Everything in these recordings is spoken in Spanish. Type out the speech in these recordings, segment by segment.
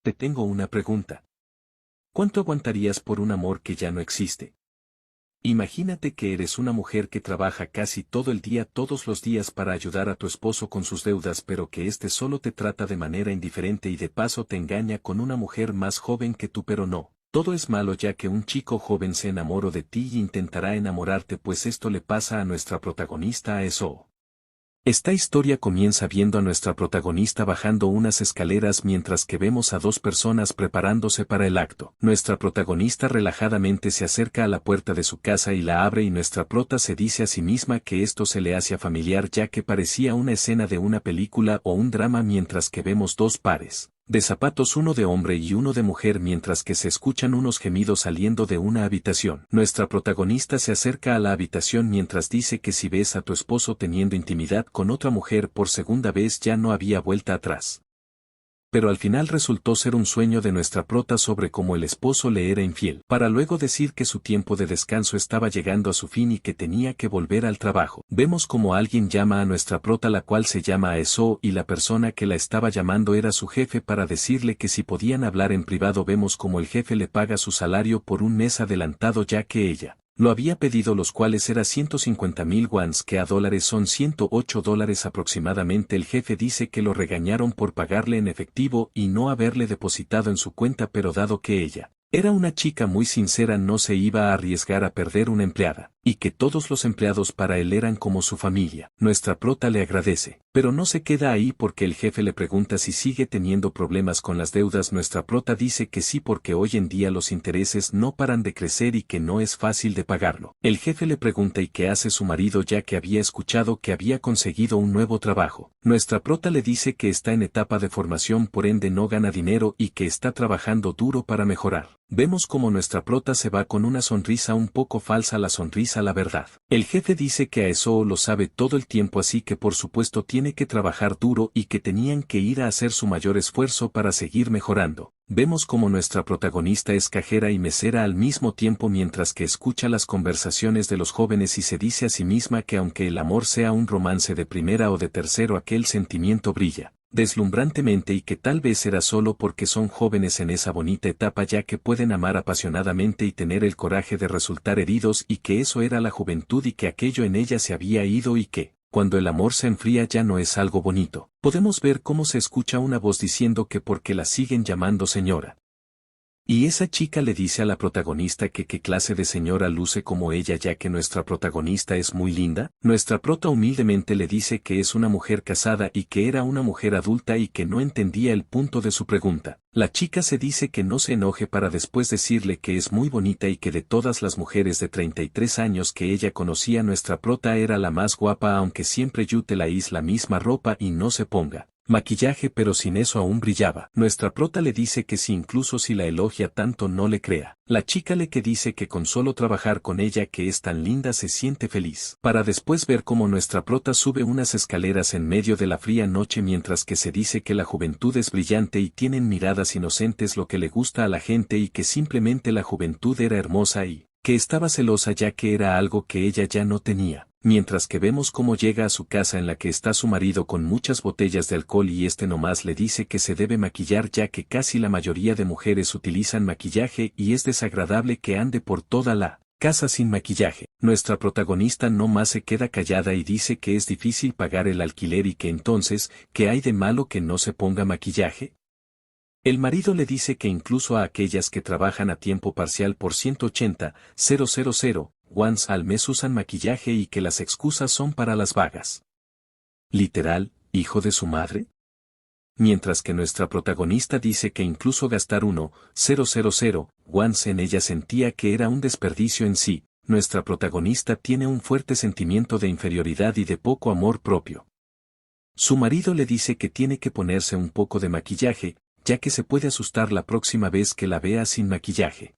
Te tengo una pregunta. ¿Cuánto aguantarías por un amor que ya no existe? Imagínate que eres una mujer que trabaja casi todo el día todos los días para ayudar a tu esposo con sus deudas, pero que éste solo te trata de manera indiferente y de paso te engaña con una mujer más joven que tú, pero no. Todo es malo ya que un chico joven se enamoró de ti y intentará enamorarte, pues esto le pasa a nuestra protagonista Aesoo. Esta historia comienza viendo a nuestra protagonista bajando unas escaleras mientras que vemos a dos personas preparándose para el acto. Nuestra protagonista relajadamente se acerca a la puerta de su casa y la abre, y nuestra prota se dice a sí misma que esto se le hacía familiar ya que parecía una escena de una película o un drama, mientras que vemos dos pares de zapatos, uno de hombre y uno de mujer, mientras que se escuchan unos gemidos saliendo de una habitación. Nuestra protagonista se acerca a la habitación mientras dice que si ves a tu esposo teniendo intimidad con otra mujer por segunda vez ya no había vuelta atrás. Pero al final resultó ser un sueño de nuestra prota sobre cómo el esposo le era infiel, para luego decir que su tiempo de descanso estaba llegando a su fin y que tenía que volver al trabajo. Vemos como alguien llama a nuestra prota, la cual se llama Aesoo, y la persona que la estaba llamando era su jefe para decirle que si podían hablar en privado. Vemos como el jefe le paga su salario por un mes adelantado ya que ella lo había pedido, los cuales era 150,000 wons, que a dólares son $108 aproximadamente. El jefe dice que lo regañaron por pagarle en efectivo y no haberle depositado en su cuenta, pero dado que ella era una chica muy sincera no se iba a arriesgar a perder una empleada, y que todos los empleados para él eran como su familia. Nuestra prota le agradece, pero no se queda ahí porque el jefe le pregunta si sigue teniendo problemas con las deudas. Nuestra prota dice que sí, porque hoy en día los intereses no paran de crecer y que no es fácil de pagarlo. El jefe le pregunta y qué hace su marido, ya que había escuchado que había conseguido un nuevo trabajo. Nuestra prota le dice que está en etapa de formación, por ende no gana dinero y que está trabajando duro para mejorar. Vemos como nuestra prota se va con una sonrisa un poco falsa, la sonrisa la verdad. El jefe dice que Aesoo lo sabe todo el tiempo, así que por supuesto tiene que trabajar duro y que tenían que ir a hacer su mayor esfuerzo para seguir mejorando. Vemos como nuestra protagonista es cajera y mesera al mismo tiempo mientras que escucha las conversaciones de los jóvenes y se dice a sí misma que aunque el amor sea un romance de primera o de tercero, aquel sentimiento brilla deslumbrantemente y que tal vez era solo porque son jóvenes en esa bonita etapa, ya que pueden amar apasionadamente y tener el coraje de resultar heridos, y que eso era la juventud y que aquello en ella se había ido y que, cuando el amor se enfría, ya no es algo bonito. Podemos ver cómo se escucha una voz diciendo que porque la siguen llamando señora. Y esa chica le dice a la protagonista que qué clase de señora luce como ella, ya que nuestra protagonista es muy linda. Nuestra prota humildemente le dice que es una mujer casada y que era una mujer adulta y que no entendía el punto de su pregunta. La chica se dice que no se enoje para después decirle que es muy bonita y que de todas las mujeres de 33 años que ella conocía, nuestra prota era la más guapa, aunque siempre Yute la la misma ropa y no se ponga maquillaje, pero sin eso aún brillaba. Nuestra prota le dice que si incluso si la elogia tanto no le crea. La chica le que dice que con solo trabajar con ella, que es tan linda, se siente feliz. Para después ver cómo nuestra prota sube unas escaleras en medio de la fría noche, mientras que se dice que la juventud es brillante y tienen miradas inocentes, lo que le gusta a la gente, y que simplemente la juventud era hermosa y que estaba celosa ya que era algo que ella ya no tenía. Mientras que vemos cómo llega a su casa en la que está su marido con muchas botellas de alcohol y este nomás le dice que se debe maquillar, ya que casi la mayoría de mujeres utilizan maquillaje y es desagradable que ande por toda la casa sin maquillaje. Nuestra protagonista no más se queda callada y dice que es difícil pagar el alquiler y que entonces, ¿qué hay de malo que no se ponga maquillaje? El marido le dice que incluso a aquellas que trabajan a tiempo parcial por 180,000 wons al mes usan maquillaje y que las excusas son para las vagas. Literal, hijo de su madre. Mientras que nuestra protagonista dice que incluso gastar 1,000 wons en ella sentía que era un desperdicio en sí. Nuestra protagonista tiene un fuerte sentimiento de inferioridad y de poco amor propio. Su marido le dice que tiene que ponerse un poco de maquillaje, ya que se puede asustar la próxima vez que la vea sin maquillaje.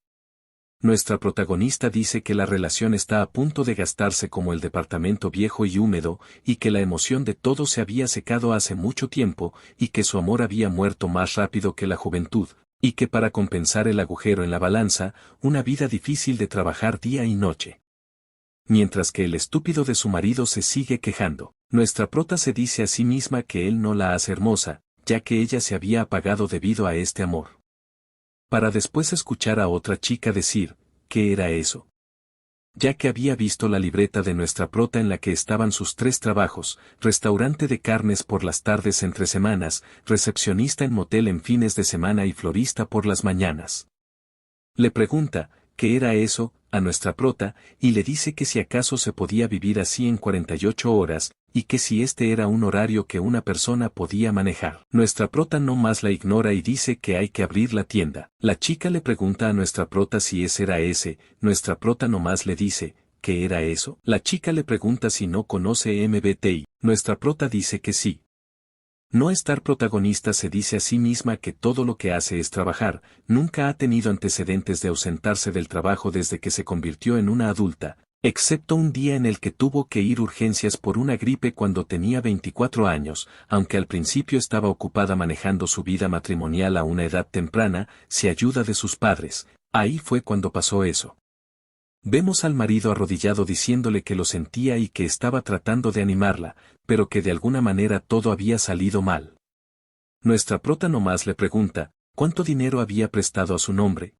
Nuestra protagonista dice que la relación está a punto de gastarse como el departamento viejo y húmedo, y que la emoción de todo se había secado hace mucho tiempo, y que su amor había muerto más rápido que la juventud, y que para compensar el agujero en la balanza, una vida difícil de trabajar día y noche. Mientras que el estúpido de su marido se sigue quejando, nuestra prota se dice a sí misma que él no la hace hermosa, ya que ella se había apagado debido a este amor. Para después escuchar a otra chica decir, ¿qué era eso? Ya que había visto la libreta de nuestra prota en la que estaban sus 3 trabajos: restaurante de carnes por las tardes entre semanas, recepcionista en motel en fines de semana y florista por las mañanas. Le pregunta, ¿qué era eso?, a nuestra prota, y le dice que si acaso se podía vivir así en 48 horas, y que si este era un horario que una persona podía manejar. Nuestra prota no más la ignora y dice que hay que abrir la tienda. La chica le pregunta a nuestra prota si ese era ese, nuestra prota no más le dice, ¿qué era eso? La chica le pregunta si no conoce MBTI, nuestra prota dice que sí. No estar protagonista se dice a sí misma que todo lo que hace es trabajar, nunca ha tenido antecedentes de ausentarse del trabajo desde que se convirtió en una adulta, excepto un día en el que tuvo que ir urgencias por una gripe cuando tenía 24 años, aunque al principio estaba ocupada manejando su vida matrimonial a una edad temprana, sin ayuda de sus padres. Ahí fue cuando pasó eso. Vemos al marido arrodillado diciéndole que lo sentía y que estaba tratando de animarla, pero que de alguna manera todo había salido mal. Nuestra prota nomás le pregunta, ¿cuánto dinero había prestado a su nombre?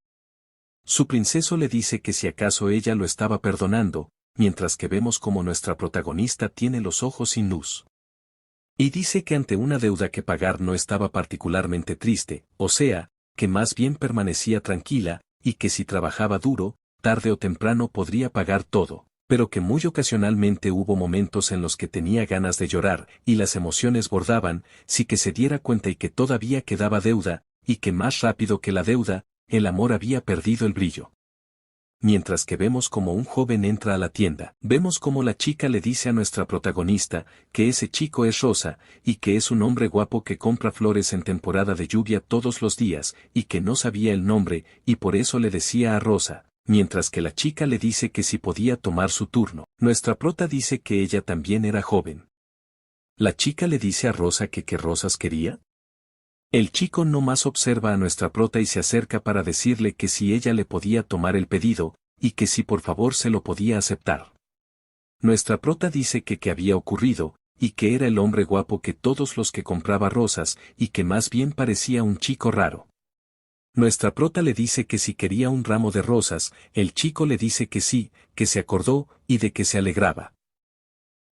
Su princeso le dice que si acaso ella lo estaba perdonando, mientras que vemos como nuestra protagonista tiene los ojos sin luz. Y dice que ante una deuda que pagar no estaba particularmente triste, o sea, que más bien permanecía tranquila, y que si trabajaba duro, tarde o temprano podría pagar todo, pero que muy ocasionalmente hubo momentos en los que tenía ganas de llorar, y las emociones bordaban, sí que se diera cuenta y que todavía quedaba deuda, y que más rápido que la deuda, el amor había perdido el brillo. Mientras que vemos como un joven entra a la tienda, vemos como la chica le dice a nuestra protagonista, que ese chico es Rosa, y que es un hombre guapo que compra flores en temporada de lluvia todos los días, y que no sabía el nombre, y por eso le decía a Rosa. Mientras que la chica le dice que si podía tomar su turno. Nuestra prota dice que ella también era joven. La chica le dice a Rosa que qué rosas quería. El chico no más observa a nuestra prota y se acerca para decirle que si ella le podía tomar el pedido, y que si por favor se lo podía aceptar. Nuestra prota dice que qué había ocurrido, y que era el hombre guapo que todos los que compraba rosas, y que más bien parecía un chico raro. Nuestra prota le dice que si quería un ramo de rosas, el chico le dice que sí, que se acordó, y de que se alegraba.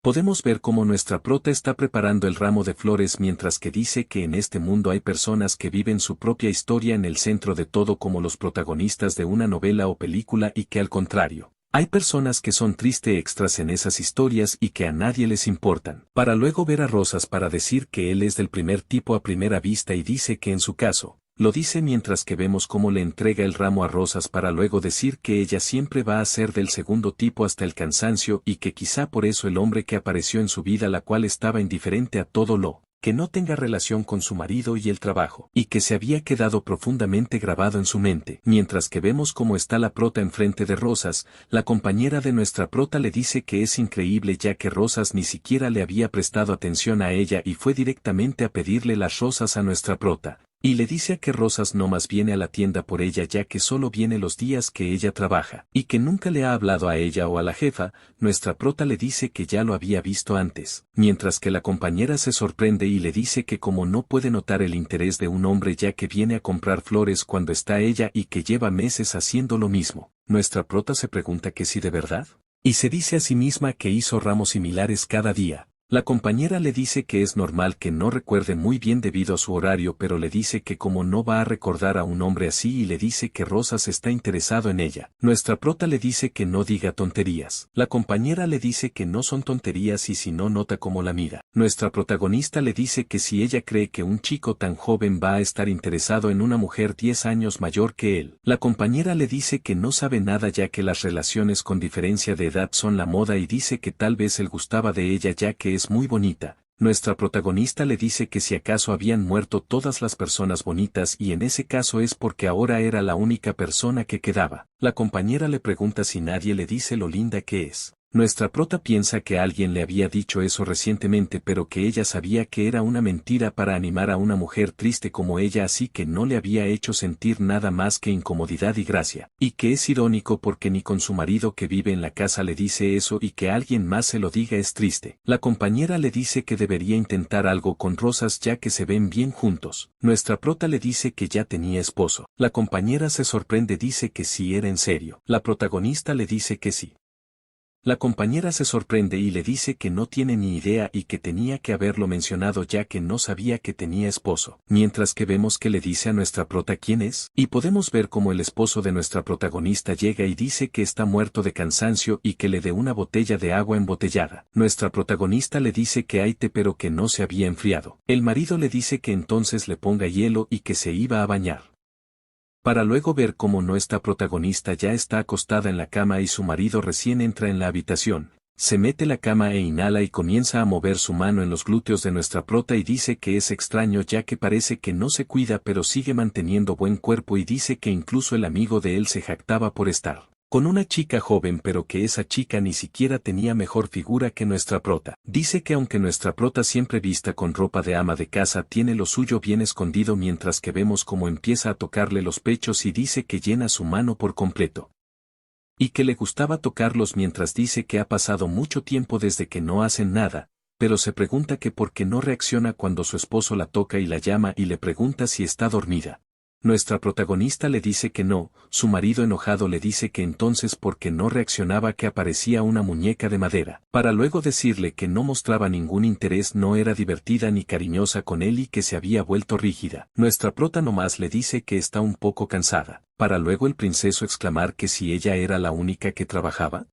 Podemos ver cómo nuestra prota está preparando el ramo de flores mientras que dice que en este mundo hay personas que viven su propia historia en el centro de todo como los protagonistas de una novela o película y que al contrario, hay personas que son triste extras en esas historias y que a nadie les importan. Para luego ver a Rosas para decir que él es del primer tipo a primera vista y dice que en su caso, lo dice mientras que vemos cómo le entrega el ramo a Rosas para luego decir que ella siempre va a ser del segundo tipo hasta el cansancio y que quizá por eso el hombre que apareció en su vida la cual estaba indiferente a todo lo que no tenga relación con su marido y el trabajo, y que se había quedado profundamente grabado en su mente. Mientras que vemos cómo está la prota enfrente de Rosas, la compañera de nuestra prota le dice que es increíble ya que Rosas ni siquiera le había prestado atención a ella y fue directamente a pedirle las rosas a nuestra prota. Y le dice a que Rosas no más viene a la tienda por ella ya que solo viene los días que ella trabaja, y que nunca le ha hablado a ella o a la jefa. Nuestra prota le dice que ya lo había visto antes, mientras que la compañera se sorprende y le dice que como no puede notar el interés de un hombre ya que viene a comprar flores cuando está ella y que lleva meses haciendo lo mismo, nuestra prota se pregunta que si de verdad, y se dice a sí misma que hizo ramos similares cada día. La compañera le dice que es normal que no recuerde muy bien debido a su horario, pero le dice que como no va a recordar a un hombre así y le dice que Rosas está interesado en ella. Nuestra prota le dice que no diga tonterías. La compañera le dice que no son tonterías y si no nota cómo la mira. Nuestra protagonista le dice que si ella cree que un chico tan joven va a estar interesado en una mujer 10 años mayor que él. La compañera le dice que no sabe nada ya que las relaciones con diferencia de edad son la moda y dice que tal vez él gustaba de ella ya que es muy bonita. Nuestra protagonista le dice que si acaso habían muerto todas las personas bonitas y en ese caso es porque ahora era la única persona que quedaba. La compañera le pregunta si nadie le dice lo linda que es. Nuestra prota piensa que alguien le había dicho eso recientemente, pero que ella sabía que era una mentira para animar a una mujer triste como ella, así que no le había hecho sentir nada más que incomodidad y gracia, y que es irónico porque ni con su marido que vive en la casa le dice eso y que alguien más se lo diga es triste. La compañera le dice que debería intentar algo con Rosas ya que se ven bien juntos. Nuestra prota le dice que ya tenía esposo. La compañera se sorprende, dice que sí era en serio. La protagonista le dice que sí. La compañera se sorprende y le dice que no tiene ni idea y que tenía que haberlo mencionado ya que no sabía que tenía esposo. Mientras que vemos que le dice a nuestra prota quién es, y podemos ver cómo el esposo de nuestra protagonista llega y dice que está muerto de cansancio y que le dé una botella de agua embotellada. Nuestra protagonista le dice que hay té pero que no se había enfriado. El marido le dice que entonces le ponga hielo y que se iba a bañar. Para luego ver cómo nuestra protagonista ya está acostada en la cama y su marido recién entra en la habitación. Se mete la cama e inhala y comienza a mover su mano en los glúteos de nuestra prota y dice que es extraño ya que parece que no se cuida pero sigue manteniendo buen cuerpo y dice que incluso el amigo de él se jactaba por estar con una chica joven pero que esa chica ni siquiera tenía mejor figura que nuestra prota. Dice que aunque nuestra prota siempre vista con ropa de ama de casa tiene lo suyo bien escondido mientras que vemos cómo empieza a tocarle los pechos y dice que llena su mano por completo. Y que le gustaba tocarlos mientras dice que ha pasado mucho tiempo desde que no hacen nada, pero se pregunta que por qué no reacciona cuando su esposo la toca y la llama y le pregunta si está dormida. Nuestra protagonista le dice que no, su marido enojado le dice que entonces porque no reaccionaba que aparecía una muñeca de madera, para luego decirle que no mostraba ningún interés, no era divertida ni cariñosa con él y que se había vuelto rígida. Nuestra prota nomás le dice que está un poco cansada, para luego el princeso exclamar que si ella era la única que trabajaba.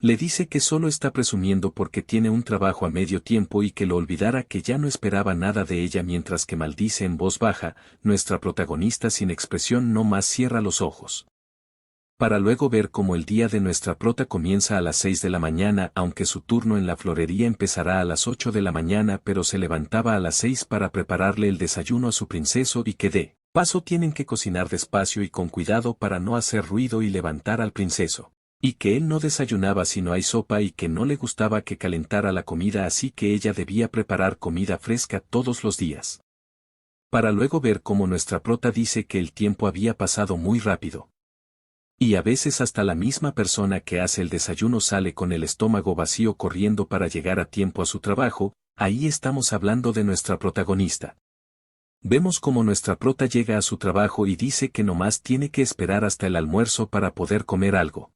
Le dice que solo está presumiendo porque tiene un trabajo a medio tiempo y que lo olvidara, que ya no esperaba nada de ella, mientras que maldice en voz baja. Nuestra protagonista sin expresión no más cierra los ojos. Para luego ver cómo el día de nuestra prota comienza a las 6 de la mañana, aunque su turno en la florería empezará a las 8 de la mañana, pero se levantaba a las 6 para prepararle el desayuno a su princeso y que de paso tienen que cocinar despacio y con cuidado para no hacer ruido y levantar al princeso. Y que él no desayunaba si no hay sopa y que no le gustaba que calentara la comida, así que ella debía preparar comida fresca todos los días. Para luego ver cómo nuestra prota dice que el tiempo había pasado muy rápido. Y a veces hasta la misma persona que hace el desayuno sale con el estómago vacío corriendo para llegar a tiempo a su trabajo. Ahí estamos hablando de nuestra protagonista. Vemos cómo nuestra prota llega a su trabajo y dice que nomás tiene que esperar hasta el almuerzo para poder comer algo.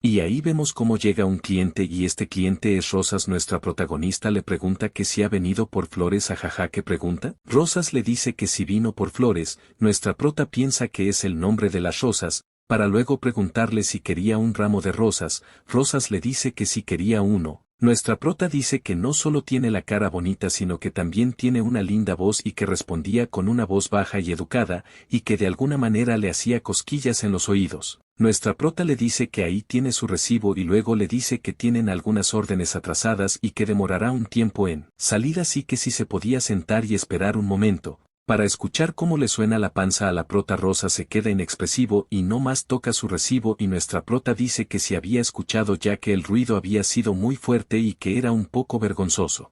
Y ahí vemos cómo llega un cliente y este cliente es Rosas. Nuestra protagonista le pregunta que si ha venido por flores. Ajaja, ¿qué pregunta? Rosas le dice que si vino por flores. Nuestra prota piensa que es el nombre de las rosas, para luego preguntarle si quería un ramo de rosas. Rosas le dice que si quería uno. Nuestra prota dice que no solo tiene la cara bonita sino que también tiene una linda voz y que respondía con una voz baja y educada, y que de alguna manera le hacía cosquillas en los oídos. Nuestra prota le dice que ahí tiene su recibo y luego le dice que tienen algunas órdenes atrasadas y que demorará un tiempo en salir, así que si se podía sentar y esperar un momento. Para escuchar cómo le suena la panza a la prota. Rosa se queda inexpresivo y no más toca su recibo y nuestra prota dice que si había escuchado ya que el ruido había sido muy fuerte y que era un poco vergonzoso.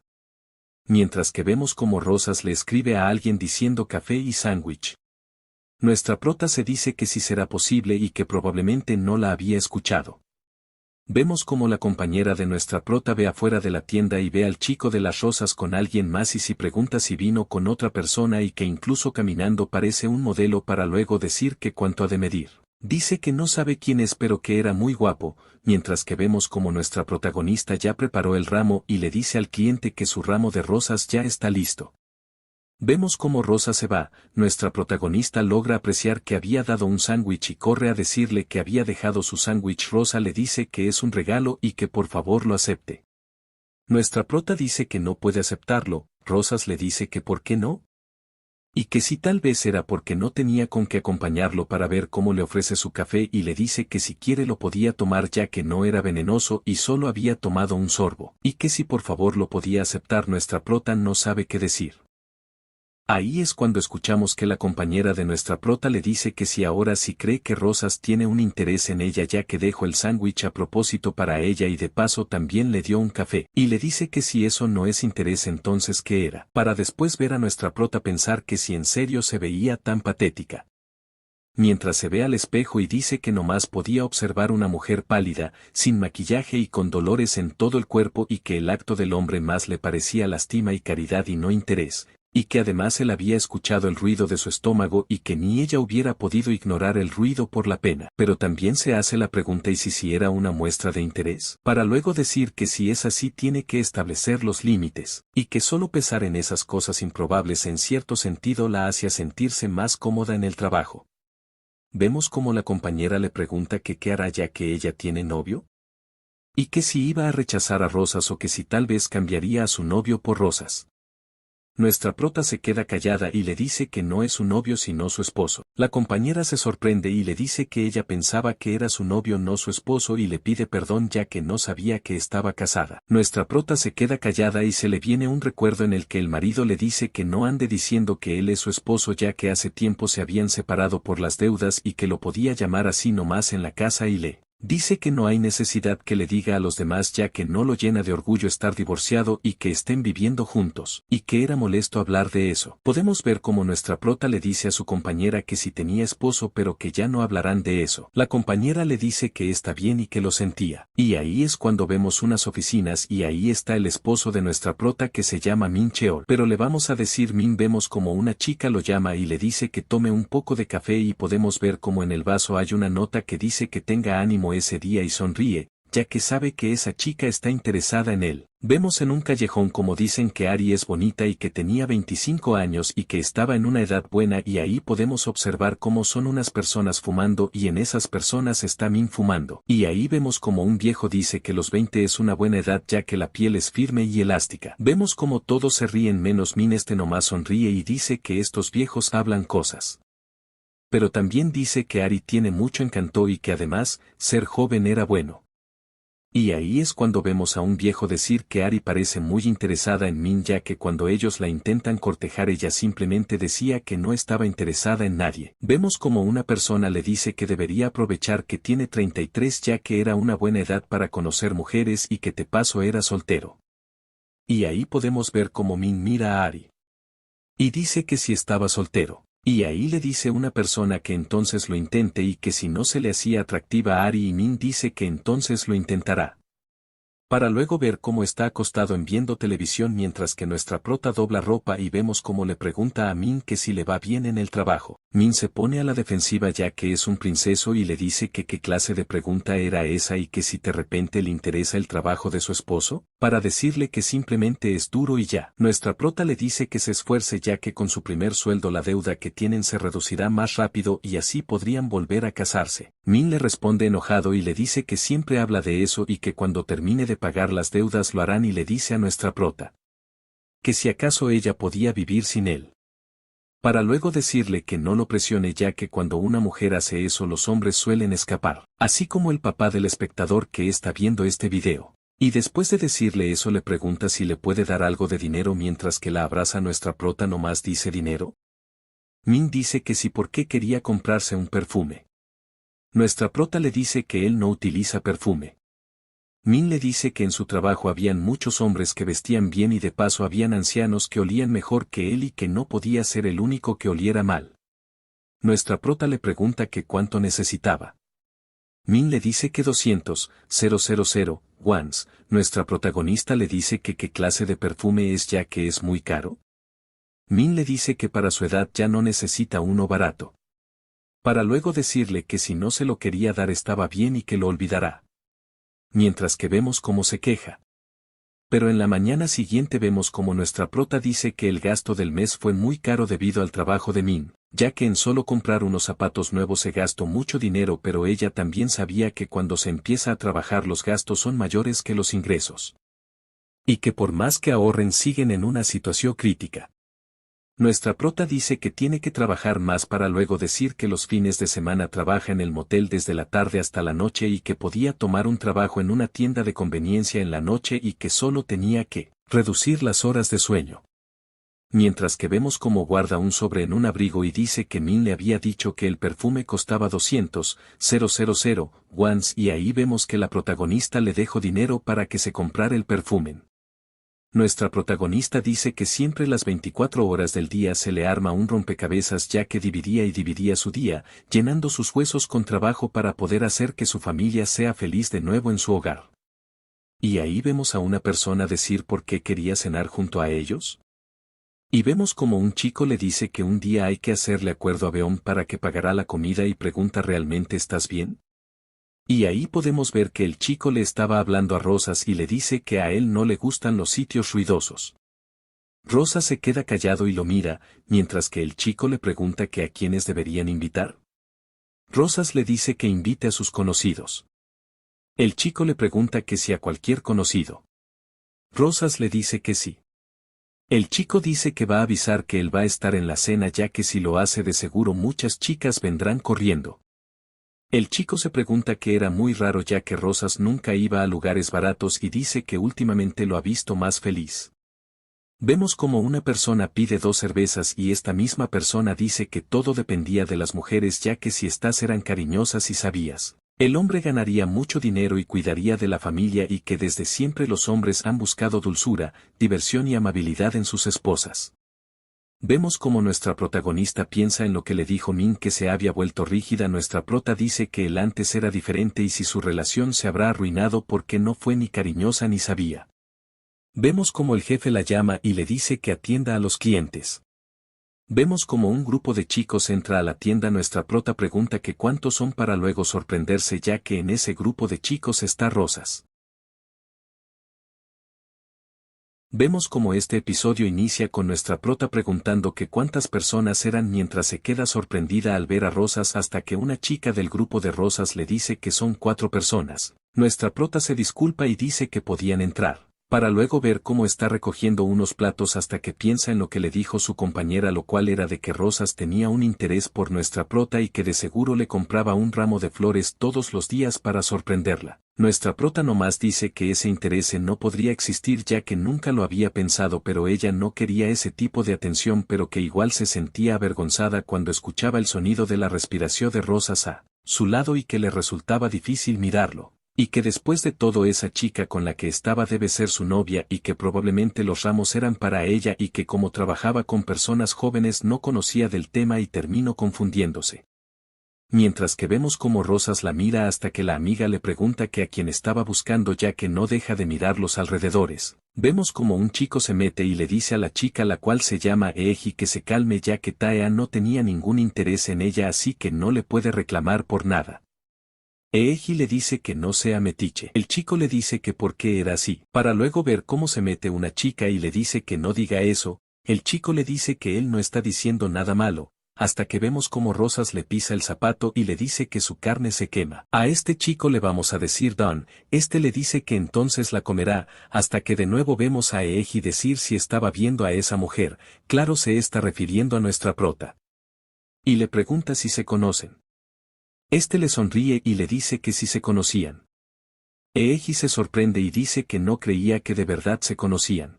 Mientras que vemos cómo Rosas le escribe a alguien diciendo café y sándwich. Nuestra prota se dice que sí será posible y que probablemente no la había escuchado. Vemos cómo la compañera de nuestra prota ve afuera de la tienda y ve al chico de las rosas con alguien más y si pregunta si vino con otra persona y que incluso caminando parece un modelo, para luego decir que cuánto ha de medir. Dice que no sabe quién es pero que era muy guapo, mientras que vemos como nuestra protagonista ya preparó el ramo y le dice al cliente que su ramo de rosas ya está listo. Vemos cómo Rosa se va. Nuestra protagonista logra apreciar que había dado un sándwich y corre a decirle que había dejado su sándwich. Rosa le dice que es un regalo y que por favor lo acepte. Nuestra prota dice que no puede aceptarlo. Rosas le dice que por qué no. Y que si tal vez era porque no tenía con qué acompañarlo, para ver cómo le ofrece su café y le dice que si quiere lo podía tomar ya que no era venenoso y solo había tomado un sorbo. Y que si por favor lo podía aceptar. Nuestra prota no sabe qué decir. Ahí es cuando escuchamos que la compañera de nuestra prota le dice que si ahora sí cree que Rosas tiene un interés en ella ya que dejó el sándwich a propósito para ella y de paso también le dio un café, y le dice que si eso no es interés entonces ¿qué era? Para después ver a nuestra prota pensar que si en serio se veía tan patética. Mientras se ve al espejo y dice que nomás podía observar una mujer pálida, sin maquillaje y con dolores en todo el cuerpo y que el acto del hombre más le parecía lástima y caridad y no interés, y que además él había escuchado el ruido de su estómago y que ni ella hubiera podido ignorar el ruido por la pena. Pero también se hace la pregunta y si era una muestra de interés, para luego decir que si es así tiene que establecer los límites, y que solo pensar en esas cosas improbables en cierto sentido la hacía sentirse más cómoda en el trabajo. Vemos cómo la compañera le pregunta que qué hará ya que ella tiene novio, y que si iba a rechazar a Rosas o que si tal vez cambiaría a su novio por Rosas. Nuestra prota se queda callada y le dice que no es su novio sino su esposo. La compañera se sorprende y le dice que ella pensaba que era su novio no su esposo y le pide perdón ya que no sabía que estaba casada. Nuestra prota se queda callada y se le viene un recuerdo en el que el marido le dice que no ande diciendo que él es su esposo ya que hace tiempo se habían separado por las deudas y que lo podía llamar así nomás en la casa y le dice que no hay necesidad que le diga a los demás ya que no lo llena de orgullo estar divorciado y que estén viviendo juntos, y que era molesto hablar de eso. Podemos ver cómo nuestra prota le dice a su compañera que si tenía esposo pero que ya no hablarán de eso. La compañera le dice que está bien y que lo sentía. Y ahí es cuando vemos unas oficinas y ahí está el esposo de nuestra prota que se llama Min Cheol. Pero le vamos a decir Min, vemos como una chica lo llama y le dice que tome un poco de café y podemos ver como en el vaso hay una nota que dice que tenga ánimo ese día y sonríe, ya que sabe que esa chica está interesada en él. Vemos en un callejón como dicen que Ari es bonita y que tenía 25 años y que estaba en una edad buena y ahí podemos observar cómo son unas personas fumando y en esas personas está Min fumando. Y ahí vemos como un viejo dice que los 20 es una buena edad ya que la piel es firme y elástica. Vemos como todos se ríen menos Min, este nomás sonríe y dice que estos viejos hablan cosas. Pero también dice que Ari tiene mucho encanto y que además, ser joven era bueno. Y ahí es cuando vemos a un viejo decir que Ari parece muy interesada en Min ya que cuando ellos la intentan cortejar ella simplemente decía que no estaba interesada en nadie. Vemos como una persona le dice que debería aprovechar que tiene 33 ya que era una buena edad para conocer mujeres y que de paso era soltero. Y ahí podemos ver cómo Min mira a Ari. Y dice que si estaba soltero. Y ahí le dice una persona que entonces lo intente y que si no se le hacía atractiva a Ari y Min dice que entonces lo intentará. Para luego ver cómo está acostado en viendo televisión mientras que nuestra prota dobla ropa y vemos cómo le pregunta a Min que si le va bien en el trabajo. Min se pone a la defensiva ya que es un princeso y le dice que qué clase de pregunta era esa y que si de repente le interesa el trabajo de su esposo, para decirle que simplemente es duro y ya. Nuestra prota le dice que se esfuerce ya que con su primer sueldo la deuda que tienen se reducirá más rápido y así podrían volver a casarse. Min le responde enojado y le dice que siempre habla de eso y que cuando termine de pagar las deudas lo harán y le dice a nuestra prota que si acaso ella podía vivir sin él. Para luego decirle que no lo presione ya que cuando una mujer hace eso los hombres suelen escapar, así como el papá del espectador que está viendo este video. Y después de decirle eso le pregunta si le puede dar algo de dinero mientras que la abraza nuestra prota nomás dice dinero. Min dice que sí porque quería comprarse un perfume. Nuestra prota le dice que él no utiliza perfume. Min le dice que en su trabajo habían muchos hombres que vestían bien y de paso habían ancianos que olían mejor que él y que no podía ser el único que oliera mal. Nuestra prota le pregunta que cuánto necesitaba. Min le dice que 200,000 wons. Nuestra protagonista le dice que qué clase de perfume es ya que es muy caro. Min le dice que para su edad ya no necesita uno barato. Para luego decirle que si no se lo quería dar estaba bien y que lo olvidará. Mientras que vemos cómo se queja. Pero en la mañana siguiente vemos como nuestra prota dice que el gasto del mes fue muy caro debido al trabajo de Min, ya que en solo comprar unos zapatos nuevos se gastó mucho dinero, pero ella también sabía que cuando se empieza a trabajar los gastos son mayores que los ingresos. Y que por más que ahorren siguen en una situación crítica. Nuestra prota dice que tiene que trabajar más para luego decir que los fines de semana trabaja en el motel desde la tarde hasta la noche y que podía tomar un trabajo en una tienda de conveniencia en la noche y que solo tenía que reducir las horas de sueño. Mientras que vemos cómo guarda un sobre en un abrigo y dice que Min le había dicho que el perfume costaba 200,000 wons y ahí vemos que la protagonista le dejó dinero para que se comprara el perfume. Nuestra protagonista dice que siempre las 24 horas del día se le arma un rompecabezas ya que dividía su día, llenando sus huesos con trabajo para poder hacer que su familia sea feliz de nuevo en su hogar. Y ahí vemos a una persona decir por qué quería cenar junto a ellos. Y vemos como un chico le dice que un día hay que hacerle acuerdo a Beom para que pagará la comida y pregunta ¿realmente estás bien? Y ahí podemos ver que el chico le estaba hablando a Rosas y le dice que a él no le gustan los sitios ruidosos. Rosas se queda callado y lo mira, mientras que el chico le pregunta que a quiénes deberían invitar. Rosas le dice que invite a sus conocidos. El chico le pregunta que si a cualquier conocido. Rosas le dice que sí. El chico dice que va a avisar que él va a estar en la cena ya que si lo hace de seguro muchas chicas vendrán corriendo. El chico se pregunta que era muy raro ya que Rosas nunca iba a lugares baratos y dice que últimamente lo ha visto más feliz. Vemos como una persona pide 2 cervezas y esta misma persona dice que todo dependía de las mujeres ya que si estas eran cariñosas y sabias, el hombre ganaría mucho dinero y cuidaría de la familia y que desde siempre los hombres han buscado dulzura, diversión y amabilidad en sus esposas. Vemos como nuestra protagonista piensa en lo que le dijo Min que se había vuelto rígida. Nuestra prota dice que él antes era diferente y si su relación se habrá arruinado porque no fue ni cariñosa ni sabía. Vemos como el jefe la llama y le dice que atienda a los clientes. Vemos como un grupo de chicos entra a la tienda. Nuestra prota pregunta que cuántos son para luego sorprenderse ya que en ese grupo de chicos está Rosas. Vemos como este episodio inicia con nuestra prota preguntando que cuántas personas eran mientras se queda sorprendida al ver a Rosas hasta que una chica del grupo de Rosas le dice que son 4 personas. Nuestra prota se disculpa y dice que podían entrar, para luego ver cómo está recogiendo unos platos hasta que piensa en lo que le dijo su compañera, lo cual era de que Rosas tenía un interés por nuestra prota y que de seguro le compraba un ramo de flores todos los días para sorprenderla. Nuestra prota nomás dice que ese interés no podría existir ya que nunca lo había pensado, pero ella no quería ese tipo de atención, pero que igual se sentía avergonzada cuando escuchaba el sonido de la respiración de Rosas a su lado y que le resultaba difícil mirarlo. Y que después de todo esa chica con la que estaba debe ser su novia y que probablemente los ramos eran para ella y que como trabajaba con personas jóvenes no conocía del tema y terminó confundiéndose. Mientras que vemos como Rosas la mira hasta que la amiga le pregunta que a quién estaba buscando ya que no deja de mirar los alrededores. Vemos como un chico se mete y le dice a la chica, la cual se llama Eji, que se calme ya que Taea no tenía ningún interés en ella así que no le puede reclamar por nada. Eji le dice que no sea metiche. El chico le dice que por qué era así, para luego ver cómo se mete una chica y le dice que no diga eso. El chico le dice que él no está diciendo nada malo, hasta que vemos como Rosas le pisa el zapato y le dice que su carne se quema. A este chico le vamos a decir Don, este le dice que entonces la comerá, hasta que de nuevo vemos a Eji decir si estaba viendo a esa mujer, claro se está refiriendo a nuestra prota. Y le pregunta si se conocen. Este le sonríe y le dice que sí se conocían. Eji se sorprende y dice que no creía que de verdad se conocían.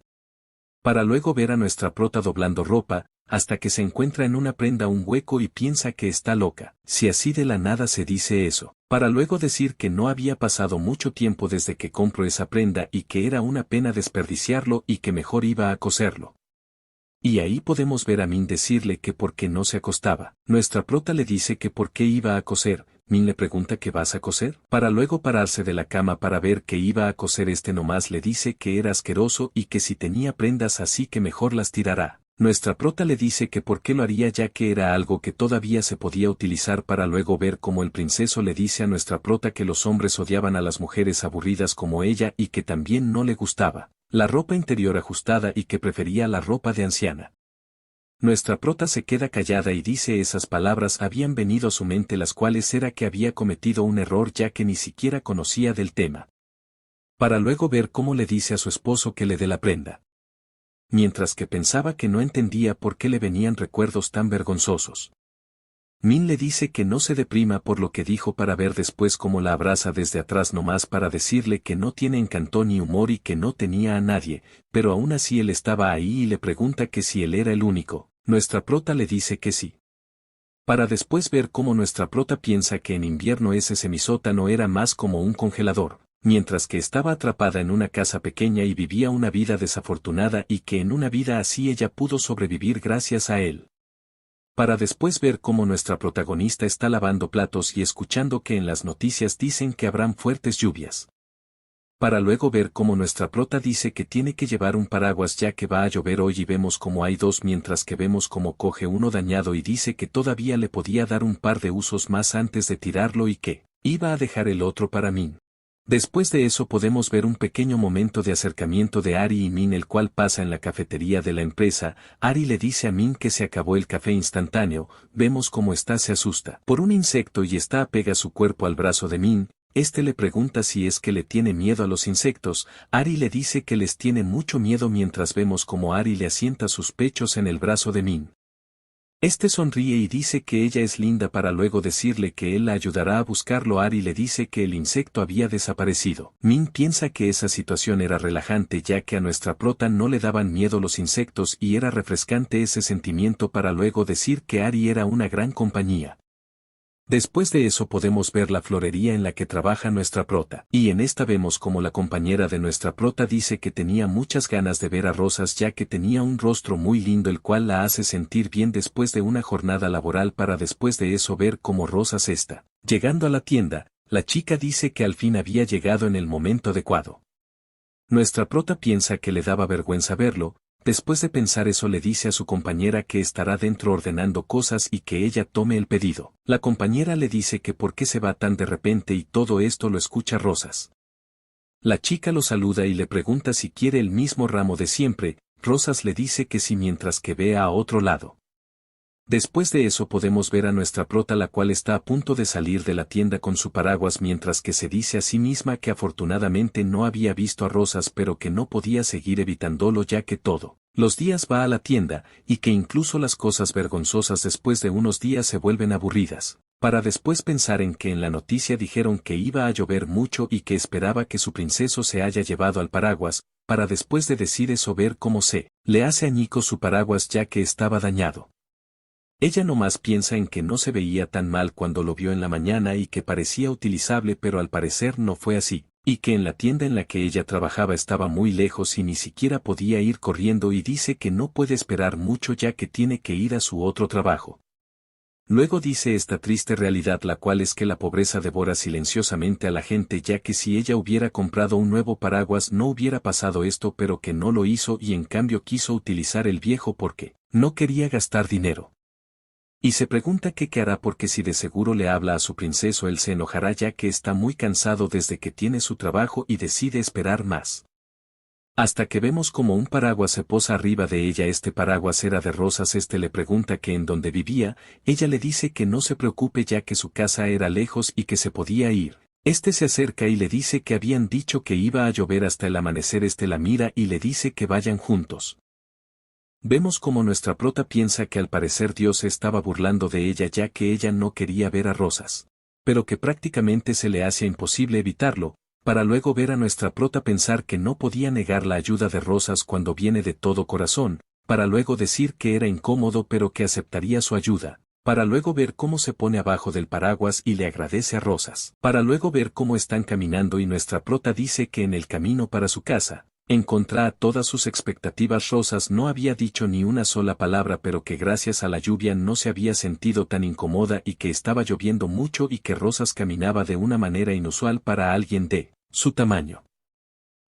Para luego ver a nuestra prota doblando ropa, hasta que se encuentra en una prenda un hueco y piensa que está loca. Si así de la nada se dice eso, para luego decir que no había pasado mucho tiempo desde que compró esa prenda y que era una pena desperdiciarlo y que mejor iba a coserlo. Y ahí podemos ver a Min decirle que por qué no se acostaba. Nuestra prota le dice que por qué iba a coser. Min le pregunta que vas a coser, para luego pararse de la cama para ver que iba a coser. Este nomás le dice que era asqueroso y que si tenía prendas así que mejor las tirará. Nuestra prota le dice que por qué lo haría ya que era algo que todavía se podía utilizar, para luego ver cómo el princeso le dice a nuestra prota que los hombres odiaban a las mujeres aburridas como ella y que también no le gustaba la ropa interior ajustada y que prefería la ropa de anciana. Nuestra prota se queda callada y dice esas palabras habían venido a su mente, las cuales era que había cometido un error ya que ni siquiera conocía del tema. Para luego ver cómo le dice a su esposo que le dé la prenda. Mientras que pensaba que no entendía por qué le venían recuerdos tan vergonzosos. Min le dice que no se deprima por lo que dijo para ver después cómo la abraza desde atrás nomás para decirle que no tiene encanto ni humor y que no tenía a nadie, pero aún así él estaba ahí y le pregunta que si él era el único. Nuestra prota le dice que sí. Para después ver cómo nuestra prota piensa que en invierno ese semisótano era más como un congelador, mientras que estaba atrapada en una casa pequeña y vivía una vida desafortunada y que en una vida así ella pudo sobrevivir gracias a él. Para después ver cómo nuestra protagonista está lavando platos y escuchando que en las noticias dicen que habrán fuertes lluvias. Para luego ver cómo nuestra prota dice que tiene que llevar un paraguas ya que va a llover hoy y vemos cómo hay dos mientras que vemos cómo coge uno dañado y dice que todavía le podía dar un par de usos más antes de tirarlo y que iba a dejar el otro para Min. Después de eso podemos ver un pequeño momento de acercamiento de Ari y Min el cual pasa en la cafetería de la empresa. Ari le dice a Min que se acabó el café instantáneo, vemos cómo esta se asusta por un insecto y está apega su cuerpo al brazo de Min. Este le pregunta si es que le tiene miedo a los insectos. Ari le dice que les tiene mucho miedo mientras vemos cómo Ari le asienta sus pechos en el brazo de Min. Este sonríe y dice que ella es linda para luego decirle que él la ayudará a buscarlo. Ari le dice que el insecto había desaparecido. Min piensa que esa situación era relajante ya que a nuestra prota no le daban miedo los insectos y era refrescante ese sentimiento para luego decir que Ari era una gran compañía. Después de eso podemos ver la florería en la que trabaja nuestra prota, y en esta vemos como la compañera de nuestra prota dice que tenía muchas ganas de ver a Rosas ya que tenía un rostro muy lindo el cual la hace sentir bien después de una jornada laboral para después de eso ver cómo Rosas está. Llegando a la tienda, la chica dice que al fin había llegado en el momento adecuado. Nuestra prota piensa que le daba vergüenza verlo. Después de pensar eso le dice a su compañera que estará dentro ordenando cosas y que ella tome el pedido. La compañera le dice que por qué se va tan de repente y todo esto lo escucha Rosas. La chica lo saluda y le pregunta si quiere el mismo ramo de siempre. Rosas le dice que sí mientras que ve a otro lado. Después de eso podemos ver a nuestra prota la cual está a punto de salir de la tienda con su paraguas mientras que se dice a sí misma que afortunadamente no había visto a Rosas pero que no podía seguir evitándolo ya que todos los días va a la tienda y que incluso las cosas vergonzosas después de unos días se vuelven aburridas, para después pensar en que en la noticia dijeron que iba a llover mucho y que esperaba que su princeso se haya llevado al paraguas, para después de decir eso ver cómo se le hace añicos su paraguas ya que estaba dañado. Ella nomás piensa en que no se veía tan mal cuando lo vio en la mañana y que parecía utilizable pero al parecer no fue así, y que en la tienda en la que ella trabajaba estaba muy lejos y ni siquiera podía ir corriendo y dice que no puede esperar mucho ya que tiene que ir a su otro trabajo. Luego dice esta triste realidad la cual es que la pobreza devora silenciosamente a la gente ya que si ella hubiera comprado un nuevo paraguas no hubiera pasado esto pero que no lo hizo y en cambio quiso utilizar el viejo porque no quería gastar dinero. Y se pregunta qué hará porque si de seguro le habla a su princeso él se enojará ya que está muy cansado desde que tiene su trabajo y decide esperar más. Hasta que vemos como un paraguas se posa arriba de ella. Este paraguas era de Rosas. Le pregunta que en dónde vivía, ella le dice que no se preocupe ya que su casa era lejos y que se podía ir. Se acerca y le dice que habían dicho que iba a llover hasta el amanecer. La mira y le dice que vayan juntos. Vemos como nuestra prota piensa que al parecer Dios estaba burlando de ella ya que ella no quería ver a Rosas. Pero que prácticamente se le hacía imposible evitarlo, para luego ver a nuestra prota pensar que no podía negar la ayuda de Rosas cuando viene de todo corazón, para luego decir que era incómodo pero que aceptaría su ayuda, para luego ver cómo se pone abajo del paraguas y le agradece a Rosas, para luego ver cómo están caminando y nuestra prota dice que en el camino para su casa, en contra a todas sus expectativas Rosas no había dicho ni una sola palabra pero que gracias a la lluvia no se había sentido tan incómoda y que estaba lloviendo mucho y que Rosas caminaba de una manera inusual para alguien de su tamaño.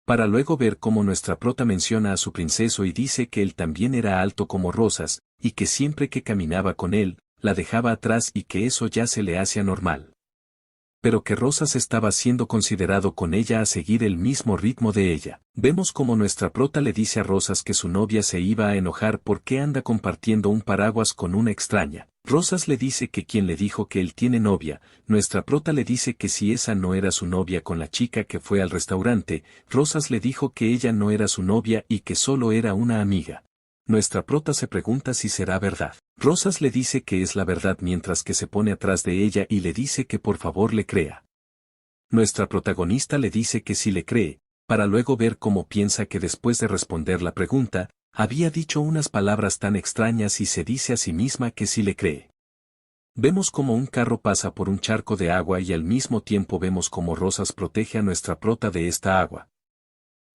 Para luego ver cómo nuestra prota menciona a su princeso y dice que él también era alto como Rosas, y que siempre que caminaba con él, la dejaba atrás y que eso ya se le hacía normal. Pero que Rosas estaba siendo considerado con ella a seguir el mismo ritmo de ella. Vemos como nuestra prota le dice a Rosas que su novia se iba a enojar porque anda compartiendo un paraguas con una extraña. Rosas le dice que quien le dijo que él tiene novia. Nuestra prota le dice que si esa no era su novia con la chica que fue al restaurante, Rosas le dijo que ella no era su novia y que solo era una amiga. Nuestra prota se pregunta si será verdad. Rosas le dice que es la verdad mientras que se pone atrás de ella y le dice que por favor le crea. Nuestra protagonista le dice que sí le cree, para luego ver cómo piensa que después de responder la pregunta, había dicho unas palabras tan extrañas y se dice a sí misma que sí le cree. Vemos como un carro pasa por un charco de agua y al mismo tiempo vemos cómo Rosas protege a nuestra prota de esta agua.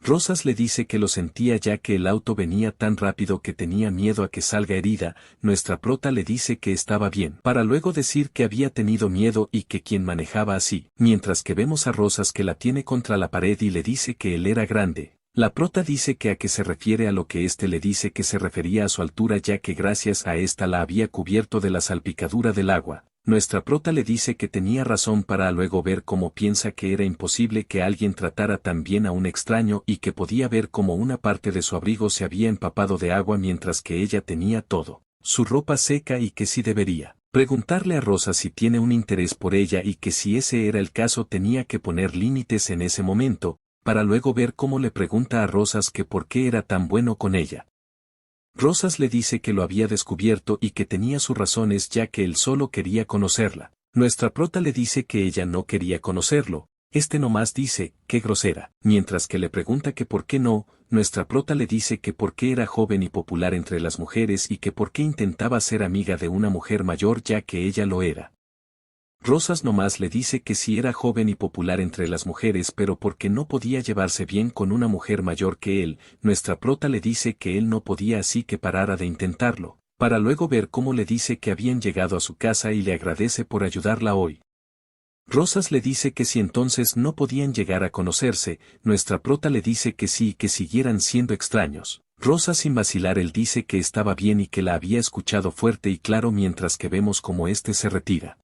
Rosas le dice que lo sentía ya que el auto venía tan rápido que tenía miedo a que salga herida, nuestra prota le dice que estaba bien, para luego decir que había tenido miedo y que quien manejaba así, mientras que vemos a Rosas que la tiene contra la pared y le dice que él era grande. La prota dice que a qué se refiere a lo que éste le dice que se refería a su altura ya que gracias a esta la había cubierto de la salpicadura del agua. Nuestra prota le dice que tenía razón para luego ver cómo piensa que era imposible que alguien tratara tan bien a un extraño y que podía ver cómo una parte de su abrigo se había empapado de agua mientras que ella tenía todo, su ropa seca y que sí debería preguntarle a Rosa si tiene un interés por ella y que si ese era el caso tenía que poner límites en ese momento, para luego ver cómo le pregunta a Rosas que por qué era tan bueno con ella. Rosas le dice que lo había descubierto y que tenía sus razones ya que él solo quería conocerla. Nuestra prota le dice que ella no quería conocerlo, este nomás dice, qué grosera. Mientras que le pregunta que por qué no, nuestra prota le dice que por qué era joven y popular entre las mujeres y que por qué intentaba ser amiga de una mujer mayor ya que ella lo era. Rosas nomás le dice que sí era joven y popular entre las mujeres pero porque no podía llevarse bien con una mujer mayor que él, nuestra prota le dice que él no podía así que parara de intentarlo, para luego ver cómo le dice que habían llegado a su casa y le agradece por ayudarla hoy. Rosas le dice que si entonces no podían llegar a conocerse, nuestra prota le dice que sí y que siguieran siendo extraños. Rosas sin vacilar él dice que estaba bien y que la había escuchado fuerte y claro mientras que vemos cómo éste se retira.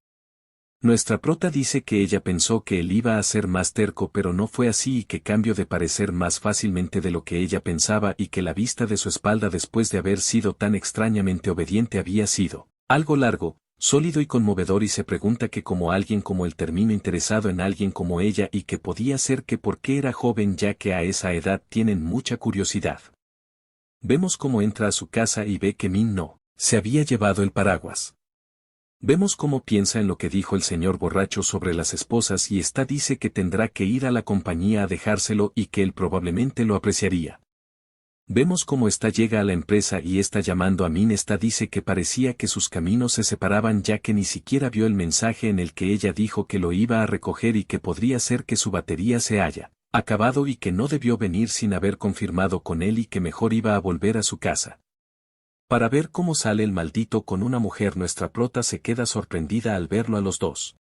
Nuestra prota dice que ella pensó que él iba a ser más terco pero no fue así y que cambió de parecer más fácilmente de lo que ella pensaba y que la vista de su espalda después de haber sido tan extrañamente obediente había sido algo largo, sólido y conmovedor y se pregunta que como alguien como él terminó interesado en alguien como ella y que podía ser que porque era joven ya que a esa edad tienen mucha curiosidad. Vemos cómo entra a su casa y ve que Min no se había llevado el paraguas. Vemos cómo piensa en lo que dijo el señor borracho sobre las esposas y ésta dice que tendrá que ir a la compañía a dejárselo y que él probablemente lo apreciaría. Vemos cómo ésta llega a la empresa y está llamando a Min. Esta dice que parecía que sus caminos se separaban ya que ni siquiera vio el mensaje en el que ella dijo que lo iba a recoger y que podría ser que su batería se haya acabado y que no debió venir sin haber confirmado con él y que mejor iba a volver a su casa. Para ver cómo sale el maldito con una mujer nuestra prota se queda sorprendida al verlo a los dos.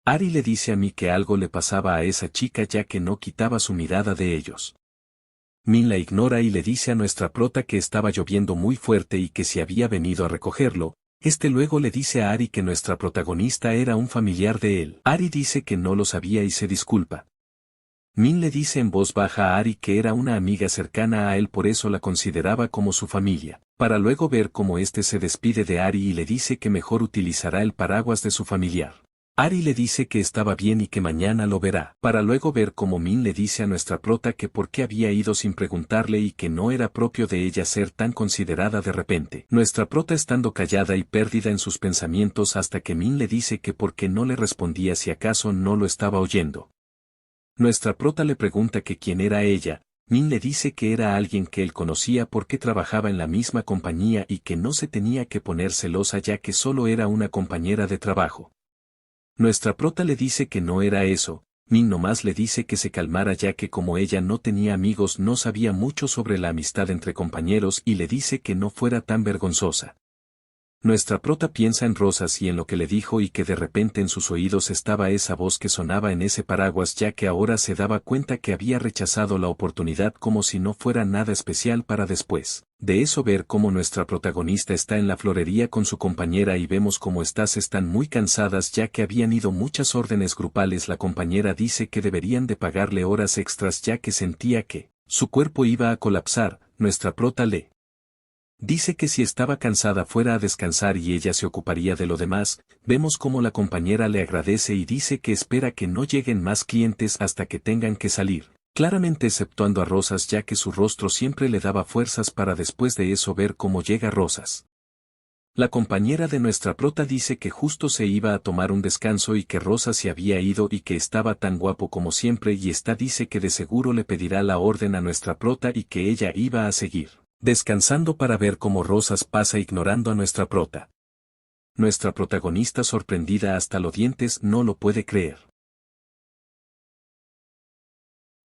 Ari le dice a Min que algo le pasaba a esa chica ya que no quitaba su mirada de ellos. Min la ignora y le dice a nuestra prota que estaba lloviendo muy fuerte y que si había venido a recogerlo, luego le dice a Ari que nuestra protagonista era un familiar de él. Ari dice que no lo sabía y se disculpa. Min le dice en voz baja a Ari que era una amiga cercana a él por eso la consideraba como su familia, para luego ver cómo se despide de Ari y le dice que mejor utilizará el paraguas de su familiar. Ari le dice que estaba bien y que mañana lo verá, para luego ver cómo Min le dice a nuestra prota que por qué había ido sin preguntarle y que no era propio de ella ser tan considerada de repente. Nuestra prota estando callada y perdida en sus pensamientos hasta que Min le dice que por qué no le respondía si acaso no lo estaba oyendo. Nuestra prota le pregunta que quién era ella, Min le dice que era alguien que él conocía porque trabajaba en la misma compañía y que no se tenía que poner celosa ya que solo era una compañera de trabajo. Nuestra prota le dice que no era eso, Min nomás le dice que se calmara ya que como ella no tenía amigos no sabía mucho sobre la amistad entre compañeros y le dice que no fuera tan vergonzosa. Nuestra prota piensa en Rosas y en lo que le dijo y que de repente en sus oídos estaba esa voz que sonaba en ese paraguas ya que ahora se daba cuenta que había rechazado la oportunidad como si no fuera nada especial para después. De eso ver cómo nuestra protagonista está en la florería con su compañera y vemos cómo estas están muy cansadas ya que habían ido muchas órdenes grupales. La compañera dice que deberían de pagarle horas extras ya que sentía que su cuerpo iba a colapsar. Nuestra prota le dice que si estaba cansada fuera a descansar y ella se ocuparía de lo demás. Vemos cómo la compañera le agradece y dice que espera que no lleguen más clientes hasta que tengan que salir. claramente exceptuando a Rosas ya que su rostro siempre le daba fuerzas para después de eso ver cómo llega Rosas. La compañera de nuestra prota dice que justo se iba a tomar un descanso y que Rosas se había ido y que estaba tan guapo como siempre y esta dice que de seguro le pedirá la orden a nuestra prota y que ella iba a seguir descansando para ver cómo Rosas pasa ignorando a nuestra prota. Nuestra protagonista sorprendida hasta los dientes no lo puede creer.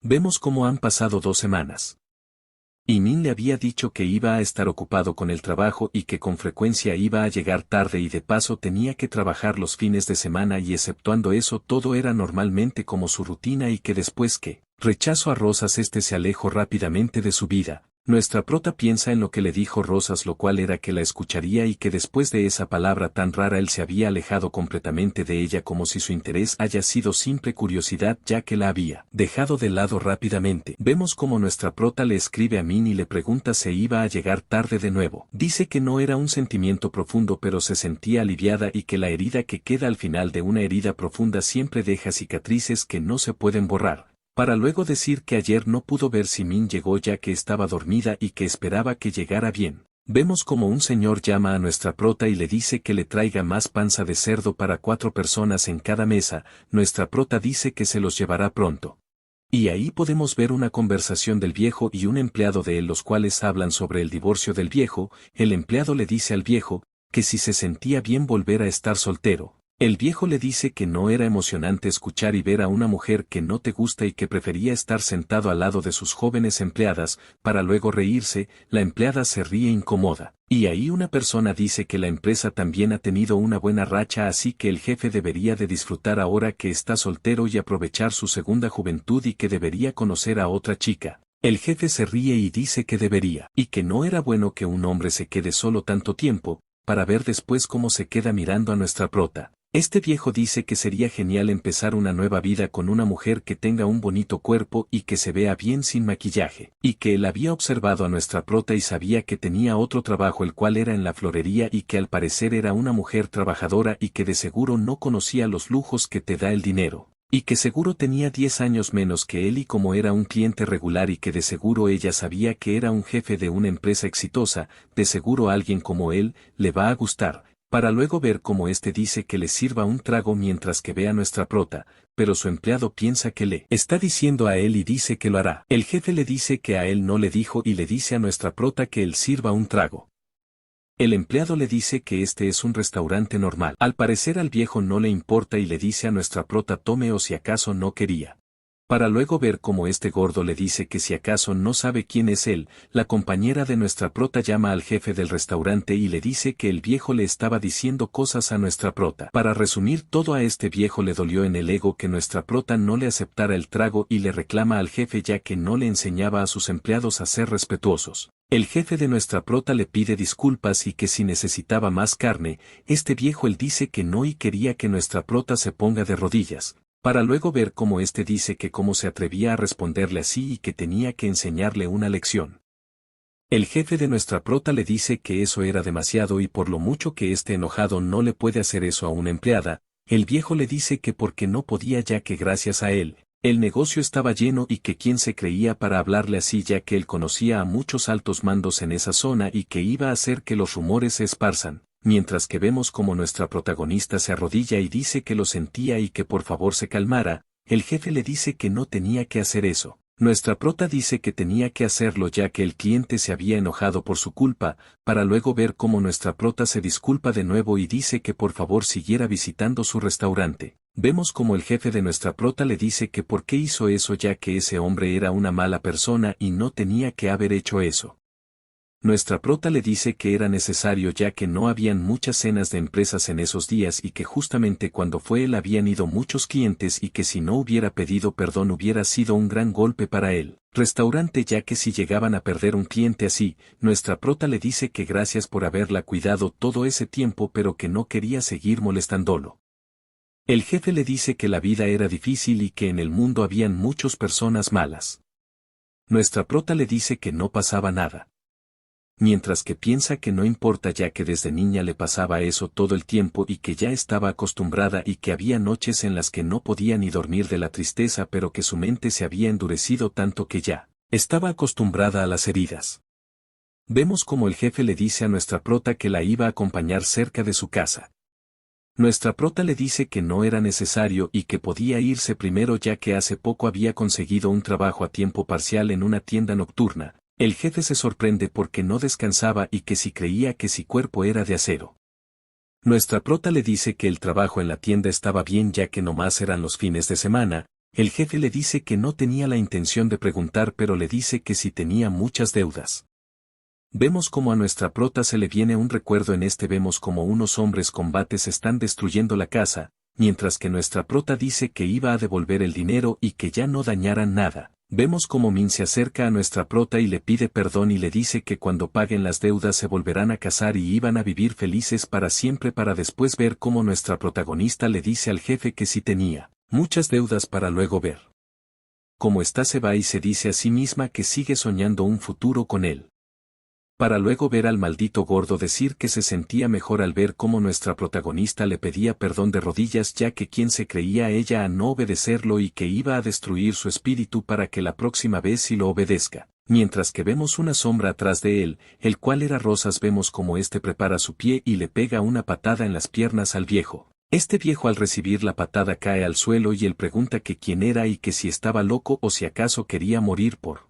Vemos cómo han pasado 2 semanas. Y Min le había dicho que iba a estar ocupado con el trabajo y que con frecuencia iba a llegar tarde y de paso tenía que trabajar los fines de semana y exceptuando eso todo era normalmente como su rutina y que después que rechazó a Rosas se alejó rápidamente de su vida. Nuestra prota piensa en lo que le dijo Rosas lo cual era que la escucharía y que después de esa palabra tan rara él se había alejado completamente de ella como si su interés haya sido simple curiosidad ya que la había dejado de lado rápidamente. Vemos como nuestra prota le escribe a Min y le pregunta si iba a llegar tarde de nuevo. Dice que no era un sentimiento profundo pero se sentía aliviada y que la herida que queda al final de una herida profunda siempre deja cicatrices que no se pueden borrar. Para luego decir que ayer no pudo ver si Min llegó ya que estaba dormida y que esperaba que llegara bien. Vemos como un señor llama a nuestra prota y le dice que le traiga más panza de cerdo para 4 personas en cada mesa, nuestra prota dice que se los llevará pronto. Y ahí podemos ver una conversación del viejo y un empleado de él los cuales hablan sobre el divorcio del viejo, el empleado le dice al viejo, que si se sentía bien volver a estar soltero. El viejo le dice que no era emocionante escuchar y ver a una mujer que no te gusta y que prefería estar sentado al lado de sus jóvenes empleadas, para luego reírse, la empleada se ríe incómoda. Y ahí una persona dice que la empresa también ha tenido una buena racha así que el jefe debería de disfrutar ahora que está soltero y aprovechar su segunda juventud y que debería conocer a otra chica. El jefe se ríe y dice que debería, y que no era bueno que un hombre se quede solo tanto tiempo, para ver después cómo se queda mirando a nuestra prota. Este viejo dice que sería genial empezar una nueva vida con una mujer que tenga un bonito cuerpo y que se vea bien sin maquillaje, y que él había observado a nuestra prota y sabía que tenía otro trabajo el cual era en la florería y que al parecer era una mujer trabajadora y que de seguro no conocía los lujos que te da el dinero, y que seguro tenía 10 años menos que él y como era un cliente regular y que de seguro ella sabía que era un jefe de una empresa exitosa, de seguro alguien como él le va a gustar. Para luego ver cómo dice que le sirva un trago mientras que ve a nuestra prota, pero su empleado piensa que le está diciendo a él y dice que lo hará. El jefe le dice que a él no le dijo y le dice a nuestra prota que él sirva un trago. El empleado le dice que es un restaurante normal. Al parecer al viejo no le importa y le dice a nuestra prota tome o si acaso no quería. Para luego ver cómo gordo le dice que si acaso no sabe quién es él, la compañera de nuestra prota llama al jefe del restaurante y le dice que el viejo le estaba diciendo cosas a nuestra prota. Para resumir todo a viejo le dolió en el ego que nuestra prota no le aceptara el trago y le reclama al jefe ya que no le enseñaba a sus empleados a ser respetuosos. El jefe de nuestra prota le pide disculpas y que si necesitaba más carne, viejo él dice que no y quería que nuestra prota se ponga de rodillas. Para luego ver cómo dice que cómo se atrevía a responderle así y que tenía que enseñarle una lección. El jefe de nuestra prota le dice que eso era demasiado y por lo mucho que enojado no le puede hacer eso a una empleada, el viejo le dice que porque no podía ya que gracias a él, el negocio estaba lleno y que quién se creía para hablarle así ya que él conocía a muchos altos mandos en esa zona y que iba a hacer que los rumores se esparzan. Mientras que vemos como nuestra protagonista se arrodilla y dice que lo sentía y que por favor se calmara, el jefe le dice que no tenía que hacer eso. Nuestra prota dice que tenía que hacerlo ya que el cliente se había enojado por su culpa, para luego ver cómo nuestra prota se disculpa de nuevo y dice que por favor siguiera visitando su restaurante. Vemos como el jefe de nuestra prota le dice que por qué hizo eso ya que ese hombre era una mala persona y no tenía que haber hecho eso. Nuestra prota le dice que era necesario ya que no habían muchas cenas de empresas en esos días y que justamente cuando fue él habían ido muchos clientes y que si no hubiera pedido perdón hubiera sido un gran golpe para él. Restaurante ya que si llegaban a perder un cliente así, nuestra prota le dice que gracias por haberla cuidado todo ese tiempo pero que no quería seguir molestándolo. El jefe le dice que la vida era difícil y que en el mundo habían muchas personas malas. Nuestra prota le dice que no pasaba nada. mientras que piensa que no importa ya que desde niña le pasaba eso todo el tiempo y que ya estaba acostumbrada y que había noches en las que no podía ni dormir de la tristeza pero que su mente se había endurecido tanto que ya estaba acostumbrada a las heridas. Vemos como el jefe le dice a nuestra prota que la iba a acompañar cerca de su casa. Nuestra prota le dice que no era necesario y que podía irse primero ya que hace poco había conseguido un trabajo a tiempo parcial en una tienda nocturna. El jefe se sorprende porque no descansaba y que si creía que su cuerpo era de acero. Nuestra prota le dice que el trabajo en la tienda estaba bien ya que nomás eran los fines de semana. El jefe le dice que no tenía la intención de preguntar pero le dice que si tenía muchas deudas. Vemos como a nuestra prota se le viene un recuerdo vemos como unos hombres combates están destruyendo la casa, mientras que nuestra prota dice que iba a devolver el dinero y que ya no dañaran nada. Vemos como Min se acerca a nuestra prota y le pide perdón y le dice que cuando paguen las deudas se volverán a casar y iban a vivir felices para siempre para después ver cómo nuestra protagonista le dice al jefe que sí tenía muchas deudas para luego ver cómo esta se va y se dice a sí misma que sigue soñando un futuro con él. Para luego ver al maldito gordo decir que se sentía mejor al ver cómo nuestra protagonista le pedía perdón de rodillas ya que quien se creía ella a no obedecerlo y que iba a destruir su espíritu para que la próxima vez sí lo obedezca. Mientras que vemos una sombra atrás de él, el cual era Rosas vemos como este prepara su pie y le pega una patada en las piernas al viejo. Este viejo al recibir la patada cae al suelo y él pregunta que quién era y que si estaba loco o si acaso quería morir por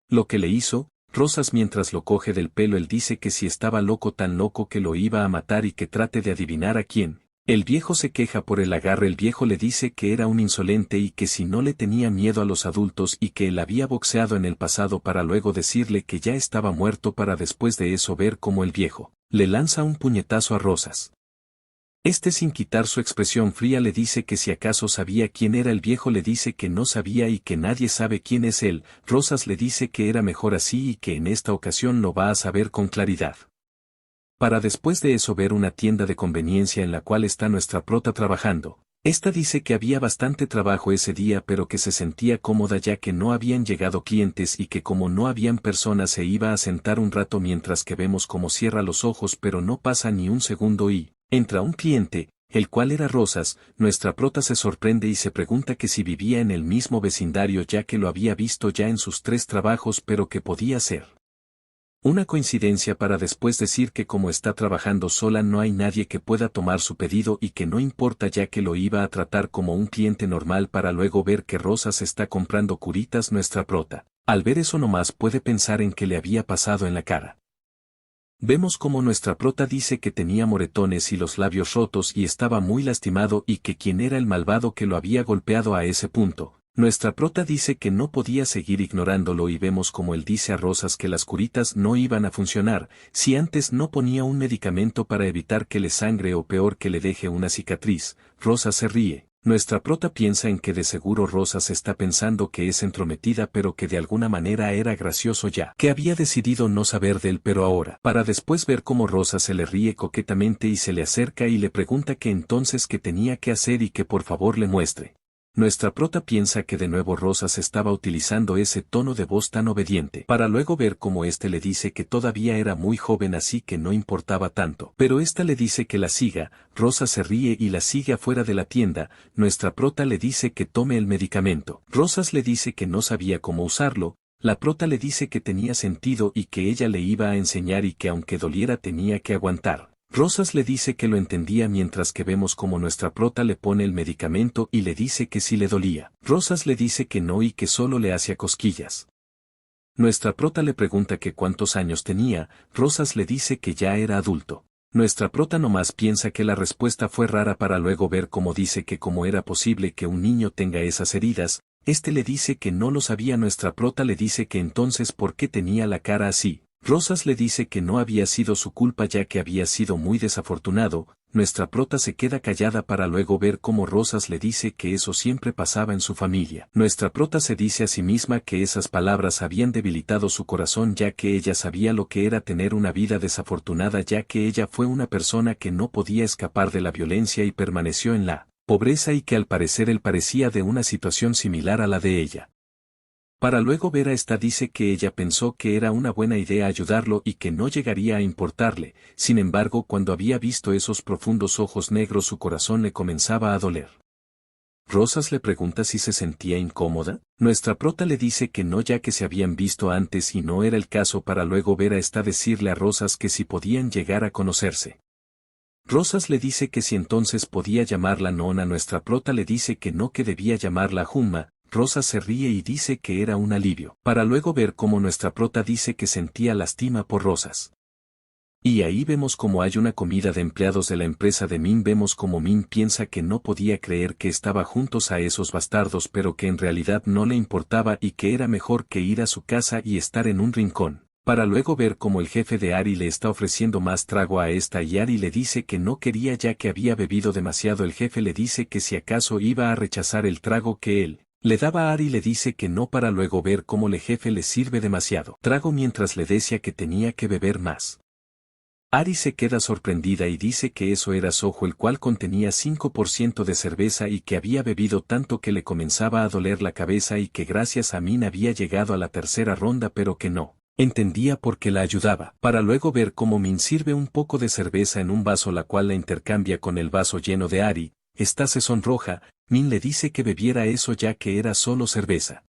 lo que le hizo. Rosas mientras lo coge del pelo él dice que si estaba loco tan loco que lo iba a matar y que trate de adivinar a quién. El viejo se queja por el agarre el viejo le dice que era un insolente y que si no le tenía miedo a los adultos y que él había boxeado en el pasado para luego decirle que ya estaba muerto para después de eso ver cómo el viejo le lanza un puñetazo a Rosas. Este sin quitar su expresión fría le dice que si acaso sabía quién era el viejo le dice que no sabía y que nadie sabe quién es él. Rosas le dice que era mejor así y que en esta ocasión lo va a saber con claridad. Para después de eso ver una tienda de conveniencia en la cual está nuestra prota trabajando. Esta dice que había bastante trabajo ese día pero que se sentía cómoda ya que no habían llegado clientes y que como no habían personas se iba a sentar un rato mientras que vemos cómo cierra los ojos pero no pasa ni un segundo y entra un cliente, el cual era Rosas. Nuestra prota se sorprende y se pregunta que si vivía en el mismo vecindario ya que lo había visto ya en sus 3 trabajos pero que podía ser una coincidencia para después decir que como está trabajando sola no hay nadie que pueda tomar su pedido y que no importa ya que lo iba a tratar como un cliente normal para luego ver que Rosas está comprando curitas nuestra prota. Al ver eso nomás puede pensar en qué le había pasado en la cara. Vemos como nuestra prota dice que tenía moretones y los labios rotos y estaba muy lastimado y que quién era el malvado que lo había golpeado a ese punto. Nuestra prota dice que no podía seguir ignorándolo y vemos como él dice a Rosas que las curitas no iban a funcionar si antes no ponía un medicamento para evitar que le sangre o peor que le deje una cicatriz. Rosas se ríe. Nuestra prota piensa en que de seguro Rosas está pensando que es entrometida pero que de alguna manera era gracioso ya que había decidido no saber de él pero ahora para después ver cómo Rosas se le ríe coquetamente y se le acerca y le pregunta que entonces qué tenía que hacer y que por favor le muestre. Nuestra prota piensa que de nuevo Rosas estaba utilizando ese tono de voz tan obediente para luego ver cómo éste le dice que todavía era muy joven así que no importaba tanto. Pero ésta le dice que la siga, Rosas se ríe y la sigue afuera de la tienda. Nuestra prota le dice que tome el medicamento. Rosas le dice que no sabía cómo usarlo. La prota le dice que tenía sentido y que ella le iba a enseñar y que aunque doliera tenía que aguantar. Rosas le dice que lo entendía mientras que vemos como nuestra prota le pone el medicamento y le dice que sí le dolía. Rosas le dice que no y que solo le hacía cosquillas. Nuestra prota le pregunta que cuántos años tenía, Rosas le dice que ya era adulto. Nuestra prota nomás piensa que la respuesta fue rara para luego ver cómo dice que cómo era posible que un niño tenga esas heridas. Este le dice que no lo sabía. Nuestra prota le dice que entonces por qué tenía la cara así. Rosas le dice que no había sido su culpa ya que había sido muy desafortunado. Nuestra prota se queda callada para luego ver cómo Rosas le dice que eso siempre pasaba en su familia. Nuestra prota se dice a sí misma que esas palabras habían debilitado su corazón ya que ella sabía lo que era tener una vida desafortunada ya que ella fue una persona que no podía escapar de la violencia y permaneció en la pobreza y que al parecer él parecía de una situación similar a la de ella. Para luego ver a esta dice que ella pensó que era una buena idea ayudarlo y que no llegaría a importarle, sin embargo cuando había visto esos profundos ojos negros su corazón le comenzaba a doler. Rosas le pregunta si se sentía incómoda. Nuestra prota le dice que no ya que se habían visto antes y no era el caso para luego ver a esta decirle a Rosas que si podían llegar a conocerse. Rosas le dice que si entonces podía llamarla Nona. Nuestra prota le dice que no que debía llamarla Jumma. Rosas se ríe y dice que era un alivio, para luego ver cómo nuestra prota dice que sentía lástima por Rosas. Y ahí vemos cómo hay una comida de empleados de la empresa de Min. Vemos cómo Min piensa que no podía creer que estaba juntos a esos bastardos pero que en realidad no le importaba y que era mejor que ir a su casa y estar en un rincón. Para luego ver cómo el jefe de Ari le está ofreciendo más trago a esta y Ari le dice que no quería ya que había bebido demasiado. El jefe le dice que si acaso iba a rechazar el trago que él le daba a Ari le dice que no para luego ver cómo el jefe le sirve demasiado trago mientras le decía que tenía que beber más. Ari se queda sorprendida y dice que eso era sojo el cual contenía 5% de cerveza y que había bebido tanto que le comenzaba a doler la cabeza y que gracias a Min había llegado a la tercera ronda pero que no entendía por qué la ayudaba. Para luego ver cómo Min sirve un poco de cerveza en un vaso la cual la intercambia con el vaso lleno de Ari. Esta se sonroja. Min le dice que bebiera eso ya que era solo cerveza.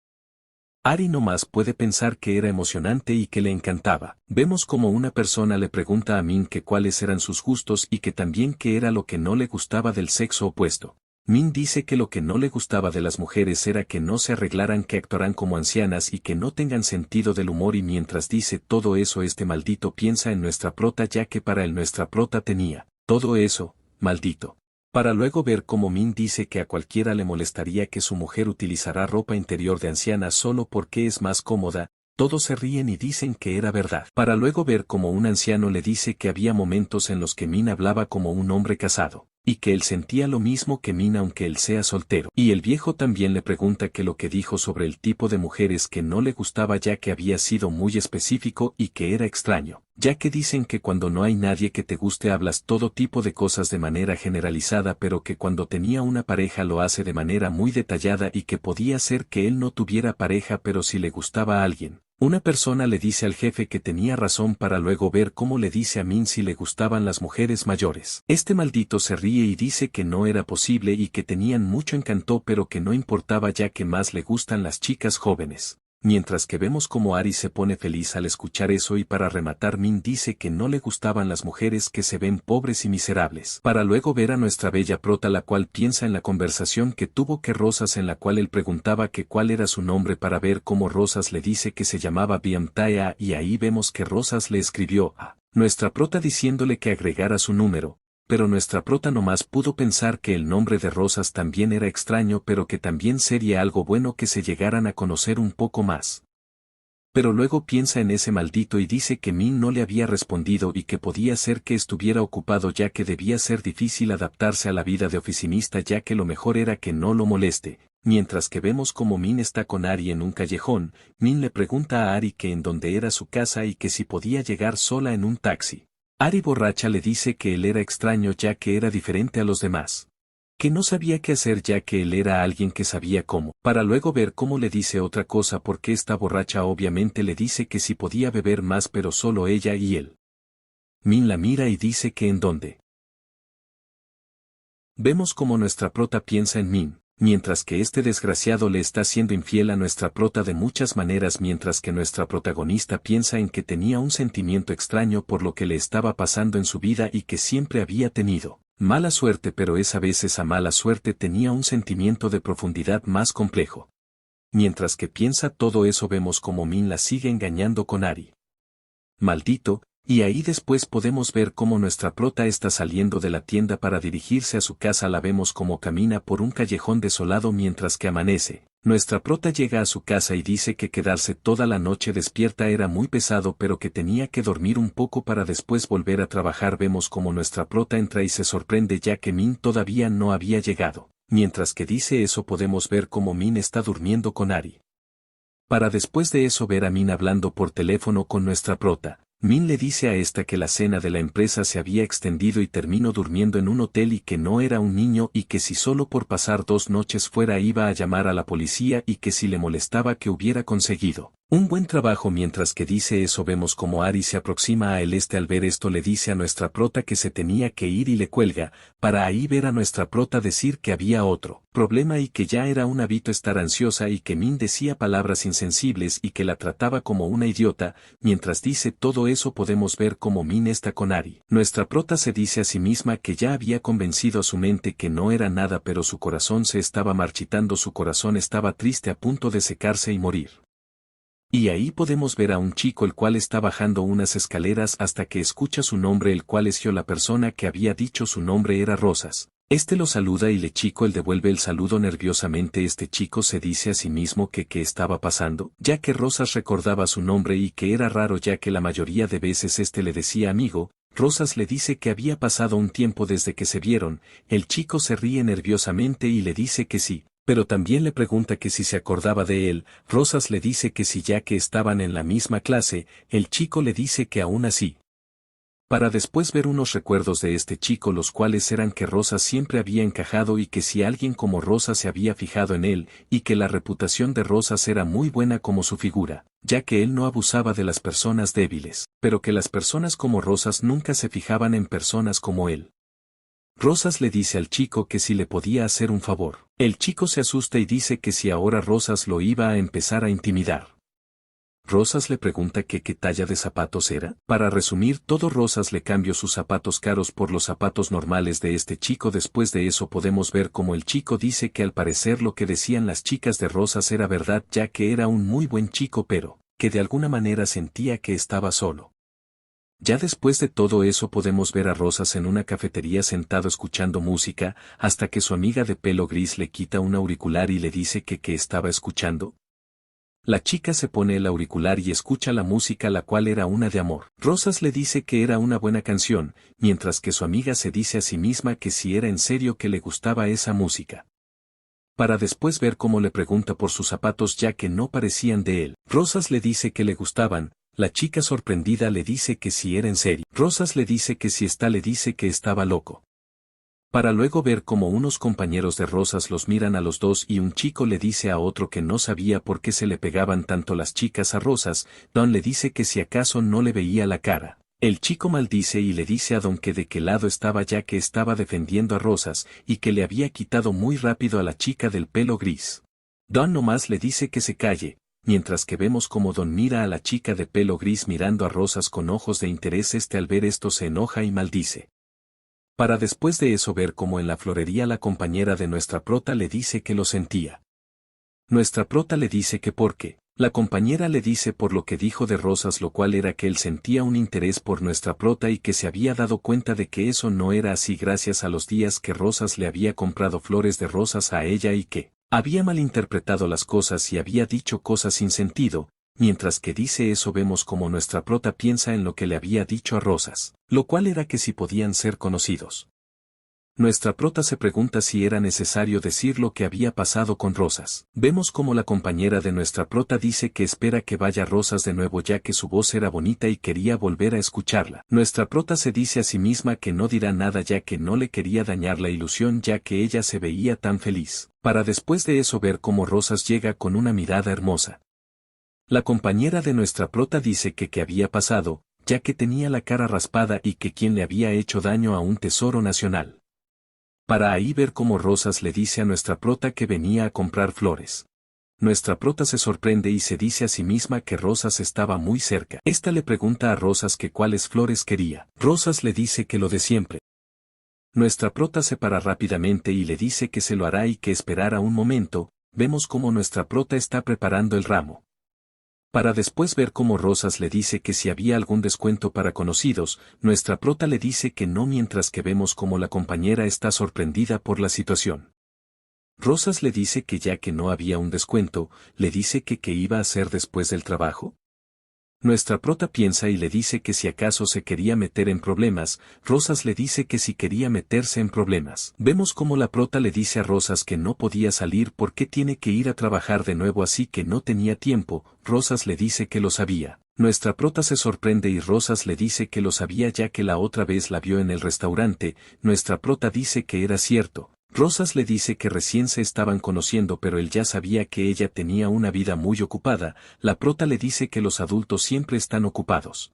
Ari no más puede pensar que era emocionante y que le encantaba. Vemos como una persona le pregunta a Min que cuáles eran sus gustos y que también qué era lo que no le gustaba del sexo opuesto. Min dice que lo que no le gustaba de las mujeres era que no se arreglaran, que actuaran como ancianas y que no tengan sentido del humor, y mientras dice todo eso este maldito piensa en nuestra prota ya que para él nuestra prota tenía todo eso, maldito. Para luego ver cómo Min dice que a cualquiera le molestaría que su mujer utilizara ropa interior de anciana solo porque es más cómoda. Todos se ríen y dicen que era verdad. Para luego ver cómo un anciano le dice que había momentos en los que Min hablaba como un hombre casado, y que él sentía lo mismo que Min aunque él sea soltero. Y el viejo también le pregunta que lo que dijo sobre el tipo de mujeres que no le gustaba ya que había sido muy específico y que era extraño, ya que dicen que cuando no hay nadie que te guste hablas todo tipo de cosas de manera generalizada pero que cuando tenía una pareja lo hace de manera muy detallada y que podía ser que él no tuviera pareja pero si le gustaba a alguien. Una persona le dice al jefe que tenía razón para luego ver cómo le dice a Min si le gustaban las mujeres mayores. Este maldito se ríe y dice que no era posible y que tenían mucho encanto pero que no importaba ya que más le gustan las chicas jóvenes. Mientras que vemos como Ari se pone feliz al escuchar eso y para rematar Min dice que no le gustaban las mujeres que se ven pobres y miserables. Para luego ver a nuestra bella prota la cual piensa en la conversación que tuvo que Rosas en la cual él preguntaba que cuál era su nombre para ver cómo Rosas le dice que se llamaba Biamtaea y ahí vemos que Rosas le escribió a nuestra prota diciéndole que agregara su número. Pero nuestra prota nomás pudo pensar que el nombre de Rosas también era extraño pero que también sería algo bueno que se llegaran a conocer un poco más. Pero luego piensa en ese maldito y dice que Min no le había respondido y que podía ser que estuviera ocupado ya que debía ser difícil adaptarse a la vida de oficinista ya que lo mejor era que no lo moleste. Mientras que vemos como Min está con Ari en un callejón, Min le pregunta a Ari que en dónde era su casa y que si podía llegar sola en un taxi. Ari borracha le dice que él era extraño ya que era diferente a los demás. Que no sabía qué hacer ya que él era alguien que sabía cómo. Para luego ver cómo le dice otra cosa porque esta borracha obviamente le dice que si podía beber más pero solo ella y él. Min la mira y dice que en dónde. Vemos como nuestra prota piensa en Min, mientras que este desgraciado le está siendo infiel a nuestra prota de muchas maneras mientras que nuestra protagonista piensa en que tenía un sentimiento extraño por lo que le estaba pasando en su vida y que siempre había tenido mala suerte pero esa vez esa mala suerte tenía un sentimiento de profundidad más complejo. Mientras que piensa todo eso vemos como Min la sigue engañando con Ari. Maldito. Y ahí después podemos ver cómo nuestra prota está saliendo de la tienda para dirigirse a su casa. La vemos como camina por un callejón desolado mientras que amanece. Nuestra prota llega a su casa y dice que quedarse toda la noche despierta era muy pesado pero que tenía que dormir un poco para después volver a trabajar. Vemos como nuestra prota entra y se sorprende ya que Min todavía no había llegado. Mientras que dice eso podemos ver cómo Min está durmiendo con Ari. Para después de eso ver a Min hablando por teléfono con nuestra prota. Min le dice a esta que la cena de la empresa se había extendido y terminó durmiendo en un hotel y que no era un niño y que si solo por pasar 2 noches fuera iba a llamar a la policía y que si le molestaba que hubiera conseguido un buen trabajo. Mientras que dice eso vemos como Ari se aproxima a él. Al ver esto le dice a nuestra prota que se tenía que ir y le cuelga, para ahí ver a nuestra prota decir que había otro problema y que ya era un hábito estar ansiosa y que Min decía palabras insensibles y que la trataba como una idiota. Mientras dice todo eso podemos ver cómo Min está con Ari. Nuestra prota se dice a sí misma que ya había convencido a su mente que no era nada, pero su corazón se estaba marchitando, su corazón estaba triste, a punto de secarse y morir. Y ahí podemos ver a un chico el cual está bajando unas escaleras hasta que escucha su nombre, el cual es yo. La persona que había dicho su nombre era Rosas. Lo saluda y el chico le devuelve el saludo nerviosamente. Este chico se dice a sí mismo que qué estaba pasando, ya que Rosas recordaba su nombre y que era raro ya que la mayoría de veces le decía amigo. Rosas le dice que había pasado un tiempo desde que se vieron. El chico se ríe nerviosamente y le dice que sí, pero también le pregunta que si se acordaba de él. Rosas le dice que sí, ya que estaban en la misma clase. El chico le dice que aún así, para después ver unos recuerdos de este chico, los cuales eran que Rosas siempre había encajado y que si alguien como Rosas se había fijado en él, y que la reputación de Rosas era muy buena como su figura, ya que él no abusaba de las personas débiles, pero que las personas como Rosas nunca se fijaban en personas como él. Rosas le dice al chico que si le podía hacer un favor. El chico se asusta y dice que si ahora Rosas lo iba a empezar a intimidar. Rosas le pregunta que qué talla de zapatos era. Para resumir todo, Rosas le cambió sus zapatos caros por los zapatos normales de este chico. Después de eso podemos ver como el chico dice que al parecer lo que decían las chicas de Rosas era verdad, ya que era un muy buen chico, pero que de alguna manera sentía que estaba solo. Ya después de todo eso podemos ver a Rosas en una cafetería sentado escuchando música, hasta que su amiga de pelo gris le quita un auricular y le dice que estaba escuchando. La chica se pone el auricular y escucha la música, la cual era una de amor. Rosas le dice que era una buena canción, mientras que su amiga se dice a sí misma que si era en serio que le gustaba esa música. Para después ver cómo le pregunta por sus zapatos ya que no parecían de él. Rosas le dice que le gustaban. La chica sorprendida le dice que si era en serio. Rosas le dice que si le dice que estaba loco. Para luego ver cómo unos compañeros de Rosas los miran a los dos y un chico le dice a otro que no sabía por qué se le pegaban tanto las chicas a Rosas. Don le dice que si acaso no le veía la cara. El chico maldice y le dice a Don que de qué lado estaba, ya que estaba defendiendo a Rosas y que le había quitado muy rápido a la chica del pelo gris. Don nomás le dice que se calle, mientras que vemos como Don mira a la chica de pelo gris mirando a Rosas con ojos de interés. Al ver esto se enoja y maldice. Para después de eso ver cómo en la florería la compañera de nuestra prota le dice que lo sentía. Nuestra prota le dice que porque, la compañera le dice por lo que dijo de Rosas, lo cual era que él sentía un interés por nuestra prota y que se había dado cuenta de que eso no era así gracias a los días que Rosas le había comprado flores de rosas a ella y que había malinterpretado las cosas y había dicho cosas sin sentido. Mientras que dice eso vemos como nuestra prota piensa en lo que le había dicho a Rosas, lo cual era que si podían ser conocidos. Nuestra prota se pregunta si era necesario decir lo que había pasado con Rosas. Vemos como la compañera de nuestra prota dice que espera que vaya Rosas de nuevo ya que su voz era bonita y quería volver a escucharla. Nuestra prota se dice a sí misma que no dirá nada ya que no le quería dañar la ilusión ya que ella se veía tan feliz. Para después de eso ver cómo Rosas llega con una mirada hermosa. La compañera de nuestra prota dice que había pasado, ya que tenía la cara raspada y que quien le había hecho daño a un tesoro nacional. Para ahí ver cómo Rosas le dice a nuestra prota que venía a comprar flores. Nuestra prota se sorprende y se dice a sí misma que Rosas estaba muy cerca. Esta le pregunta a Rosas que cuáles flores quería. Rosas le dice que lo de siempre. Nuestra prota se para rápidamente y le dice que se lo hará y que esperara un momento. Vemos cómo nuestra prota está preparando el ramo. Para después ver cómo Rosas le dice que si había algún descuento para conocidos. Nuestra prota le dice que no, mientras que vemos cómo la compañera está sorprendida por la situación. Rosas le dice que ya que no había un descuento, le dice que qué iba a hacer después del trabajo. Nuestra prota piensa y le dice que si acaso se quería meter en problemas. Rosas le dice que si quería meterse en problemas. Vemos cómo la prota le dice a Rosas que no podía salir porque tiene que ir a trabajar de nuevo, así que no tenía tiempo. Rosas le dice que lo sabía. Nuestra prota se sorprende y Rosas le dice que lo sabía ya que la otra vez la vio en el restaurante. Nuestra prota dice que era cierto. Rosas le dice que recién se estaban conociendo pero él ya sabía que ella tenía una vida muy ocupada. La prota le dice que los adultos siempre están ocupados.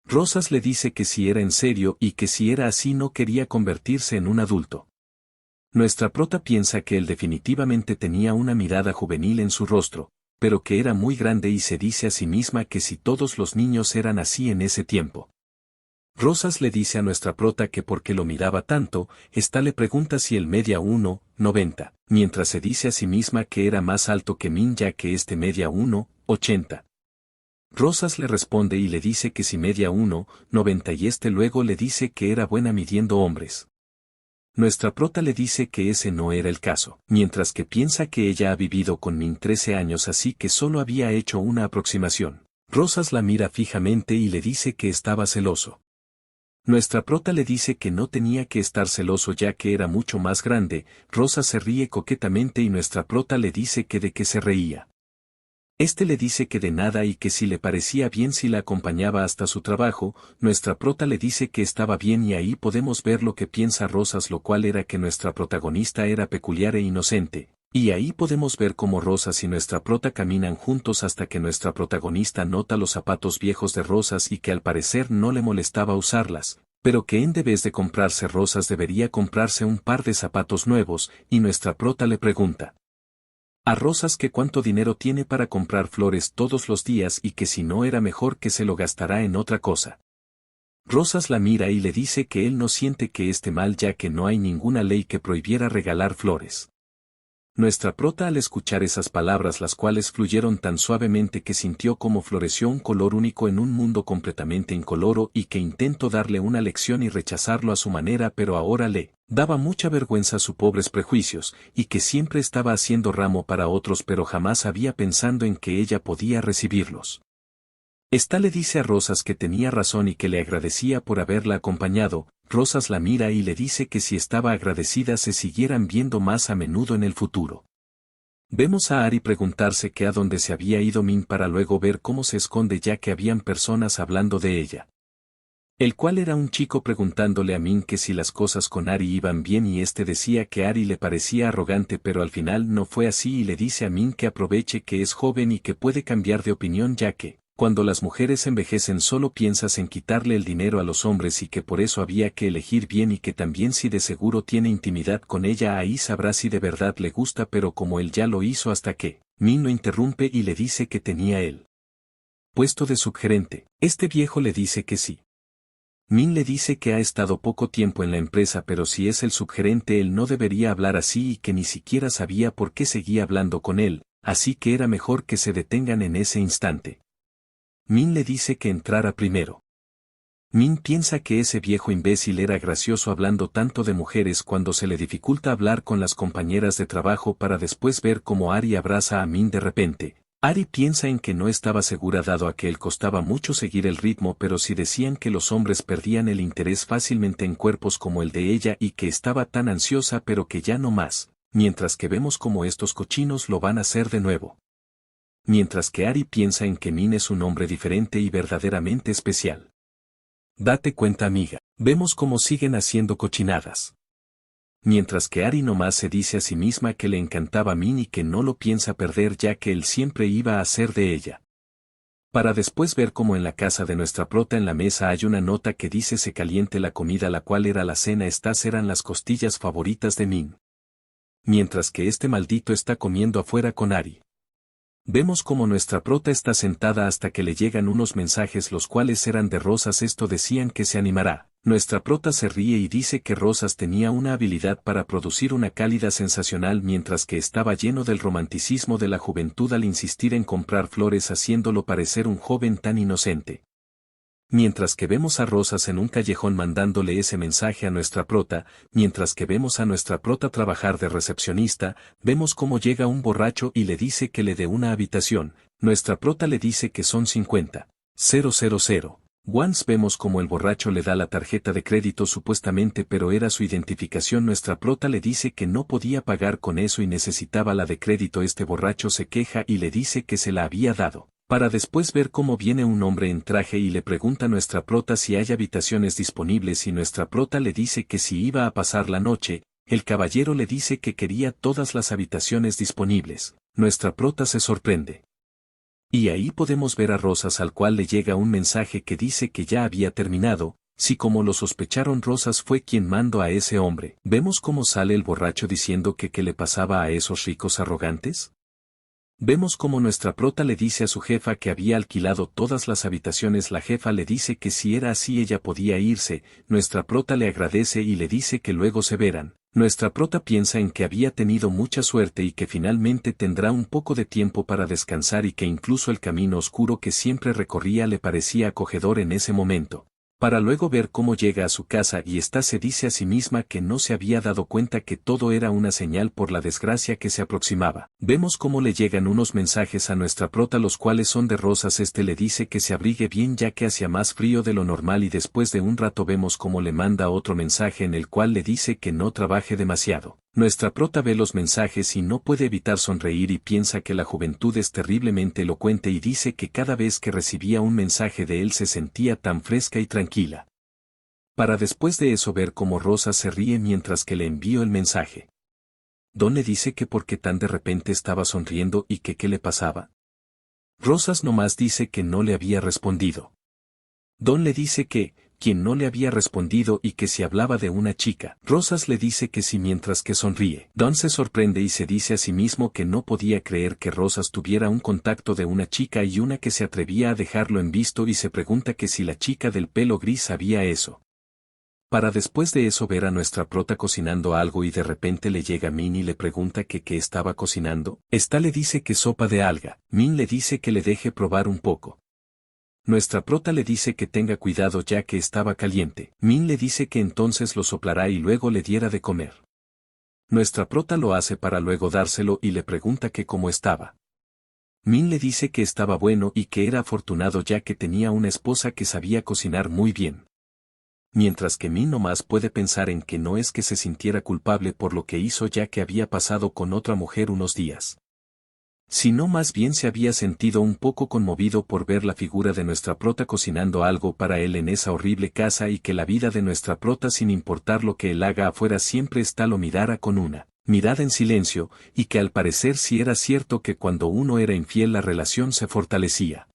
Rosas le dice que si era en serio y que si era así no quería convertirse en un adulto. Nuestra prota piensa que él definitivamente tenía una mirada juvenil en su rostro, pero que era muy grande y se dice a sí misma que si todos los niños eran así en ese tiempo. Rosas le dice a nuestra prota que porque lo miraba tanto, ésta le pregunta si él media 1,90, mientras se dice a sí misma que era más alto que Min ya que este media 1,80. Rosas le responde y le dice que si media 1,90 y este luego le dice que era buena midiendo hombres. Nuestra prota le dice que ese no era el caso, mientras que piensa que ella ha vivido con Min 13 años así que solo había hecho una aproximación. Rosas la mira fijamente y le dice que estaba celoso. Nuestra prota le dice que no tenía que estar celoso ya que era mucho más grande. Rosas se ríe coquetamente y nuestra prota le dice que de qué se reía. Este le dice que de nada y que si le parecía bien si la acompañaba hasta su trabajo. Nuestra prota le dice que estaba bien y ahí podemos ver lo que piensa Rosas, lo cual era que nuestra protagonista era peculiar e inocente. Y ahí podemos ver cómo Rosas y nuestra prota caminan juntos hasta que nuestra protagonista nota los zapatos viejos de Rosas y que al parecer no le molestaba usarlas, pero que en vez de comprarse Rosas debería comprarse un par de zapatos nuevos, y nuestra prota le pregunta a Rosas que cuánto dinero tiene para comprar flores todos los días y que si no era mejor que se lo gastará en otra cosa. Rosas la mira y le dice que él no siente que esté mal ya que no hay ninguna ley que prohibiera regalar flores. Nuestra prota al escuchar esas palabras las cuales fluyeron tan suavemente que sintió como floreció un color único en un mundo completamente incoloro y que intentó darle una lección y rechazarlo a su manera pero ahora le daba mucha vergüenza sus pobres prejuicios y que siempre estaba haciendo ramo para otros pero jamás había pensando en que ella podía recibirlos. Esta le dice a Rosas que tenía razón y que le agradecía por haberla acompañado. Rosas la mira y le dice que si estaba agradecida se siguieran viendo más a menudo en el futuro. Vemos a Ari preguntarse que a dónde se había ido Min para luego ver cómo se esconde ya que habían personas hablando de ella. El cual era un chico preguntándole a Min que si las cosas con Ari iban bien y este decía que Ari le parecía arrogante pero al final no fue así y le dice a Min que aproveche que es joven y que puede cambiar de opinión ya que cuando las mujeres envejecen solo piensas en quitarle el dinero a los hombres y que por eso había que elegir bien y que también si de seguro tiene intimidad con ella ahí sabrá si de verdad le gusta pero como él ya lo hizo hasta que Min lo interrumpe y le dice que tenía él puesto de subgerente. Este viejo le dice que sí. Min le dice que ha estado poco tiempo en la empresa pero si es el subgerente él no debería hablar así y que ni siquiera sabía por qué seguía hablando con él, así que era mejor que se detengan en ese instante. Min le dice que entrara primero. Min piensa que ese viejo imbécil era gracioso hablando tanto de mujeres cuando se le dificulta hablar con las compañeras de trabajo para después ver cómo Ari abraza a Min de repente. Ari piensa en que no estaba segura dado a que él costaba mucho seguir el ritmo pero si decían que los hombres perdían el interés fácilmente en cuerpos como el de ella y que estaba tan ansiosa pero que ya no más, mientras que vemos como estos cochinos lo van a hacer de nuevo. Mientras que Ari piensa en que Min es un hombre diferente y verdaderamente especial. Date cuenta amiga, vemos cómo siguen haciendo cochinadas. Mientras que Ari nomás se dice a sí misma que le encantaba Min y que no lo piensa perder ya que él siempre iba a hacer de ella. Para después ver cómo en la casa de nuestra prota en la mesa hay una nota que dice se caliente la comida la cual era la cena estas eran las costillas favoritas de Min. Mientras que este maldito está comiendo afuera con Ari. Vemos como nuestra prota está sentada hasta que le llegan unos mensajes los cuales eran de Rosas esto decían que se animará. Nuestra prota se ríe y dice que Rosas tenía una habilidad para producir una cálida sensacional mientras que estaba lleno del romanticismo de la juventud al insistir en comprar flores haciéndolo parecer un joven tan inocente. Mientras que vemos a Rosas en un callejón mandándole ese mensaje a nuestra prota, mientras que vemos a nuestra prota trabajar de recepcionista, vemos cómo llega un borracho y le dice que le dé una habitación, nuestra prota le dice que son 50,000. Once vemos como el borracho le da la tarjeta de crédito supuestamente pero era su identificación nuestra prota le dice que no podía pagar con eso y necesitaba la de crédito este borracho se queja y le dice que se la había dado. Para después ver cómo viene un hombre en traje y le pregunta a nuestra prota si hay habitaciones disponibles y nuestra prota le dice que si iba a pasar la noche, el caballero le dice que quería todas las habitaciones disponibles. Nuestra prota se sorprende. Y ahí podemos ver a Rosas al cual le llega un mensaje que dice que ya había terminado, si como lo sospecharon Rosas fue quien mandó a ese hombre. ¿Vemos cómo sale el borracho diciendo que qué le pasaba a esos ricos arrogantes? Vemos cómo nuestra prota le dice a su jefa que había alquilado todas las habitaciones. La jefa le dice que si era así ella podía irse, nuestra prota le agradece y le dice que luego se verán. Nuestra prota piensa en que había tenido mucha suerte y que finalmente tendrá un poco de tiempo para descansar y que incluso el camino oscuro que siempre recorría le parecía acogedor en ese momento. Para luego ver cómo llega a su casa y ésta se dice a sí misma que no se había dado cuenta que todo era una señal por la desgracia que se aproximaba. Vemos cómo le llegan unos mensajes a nuestra prota los cuales son de Rosas. Este le dice que se abrigue bien ya que hacía más frío de lo normal y después de un rato vemos cómo le manda otro mensaje en el cual le dice que no trabaje demasiado. Nuestra prota ve los mensajes y no puede evitar sonreír y piensa que la juventud es terriblemente elocuente y dice que cada vez que recibía un mensaje de él se sentía tan fresca y tranquila. Para después de eso ver cómo Rosa se ríe mientras que le envió el mensaje. Don le dice que por qué tan de repente estaba sonriendo y que qué le pasaba. Rosas nomás dice que no le había respondido. Don le dice que, quien no le había respondido y que si hablaba de una chica. Rosas le dice que sí mientras que sonríe. Don se sorprende y se dice a sí mismo que no podía creer que Rosas tuviera un contacto de una chica y una que se atrevía a dejarlo en visto y se pregunta que si la chica del pelo gris sabía eso. Para después de eso ver a nuestra prota cocinando algo y de repente le llega Min y le pregunta que qué estaba cocinando. Esta le dice que sopa de alga. Min le dice que le deje probar un poco. Nuestra prota le dice que tenga cuidado ya que estaba caliente. Min le dice que entonces lo soplará y luego le diera de comer. Nuestra prota lo hace para luego dárselo y le pregunta que cómo estaba. Min le dice que estaba bueno y que era afortunado ya que tenía una esposa que sabía cocinar muy bien. Mientras que Min nomás puede pensar en que no es que se sintiera culpable por lo que hizo ya que había pasado con otra mujer unos días, sino más bien se había sentido un poco conmovido por ver la figura de nuestra prota cocinando algo para él en esa horrible casa y que la vida de nuestra prota sin importar lo que él haga afuera siempre está lo mirara con una mirada en silencio, y que al parecer sí era cierto que cuando uno era infiel la relación se fortalecía.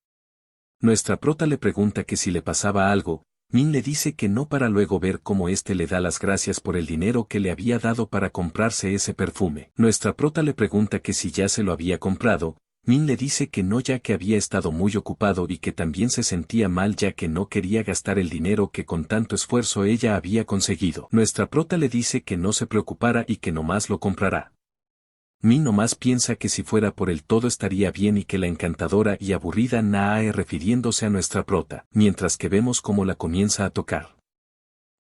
Nuestra prota le pregunta que si le pasaba algo. Min le dice que no para luego ver cómo éste le da las gracias por el dinero que le había dado para comprarse ese perfume. Nuestra prota le pregunta que si ya se lo había comprado. Min le dice que no ya que había estado muy ocupado y que también se sentía mal ya que no quería gastar el dinero que con tanto esfuerzo ella había conseguido. Nuestra prota le dice que no se preocupara y que nomás lo comprará. Min nomás piensa que si fuera por el todo estaría bien y que la encantadora y aburrida Nae refiriéndose a nuestra prota, mientras que vemos cómo la comienza a tocar.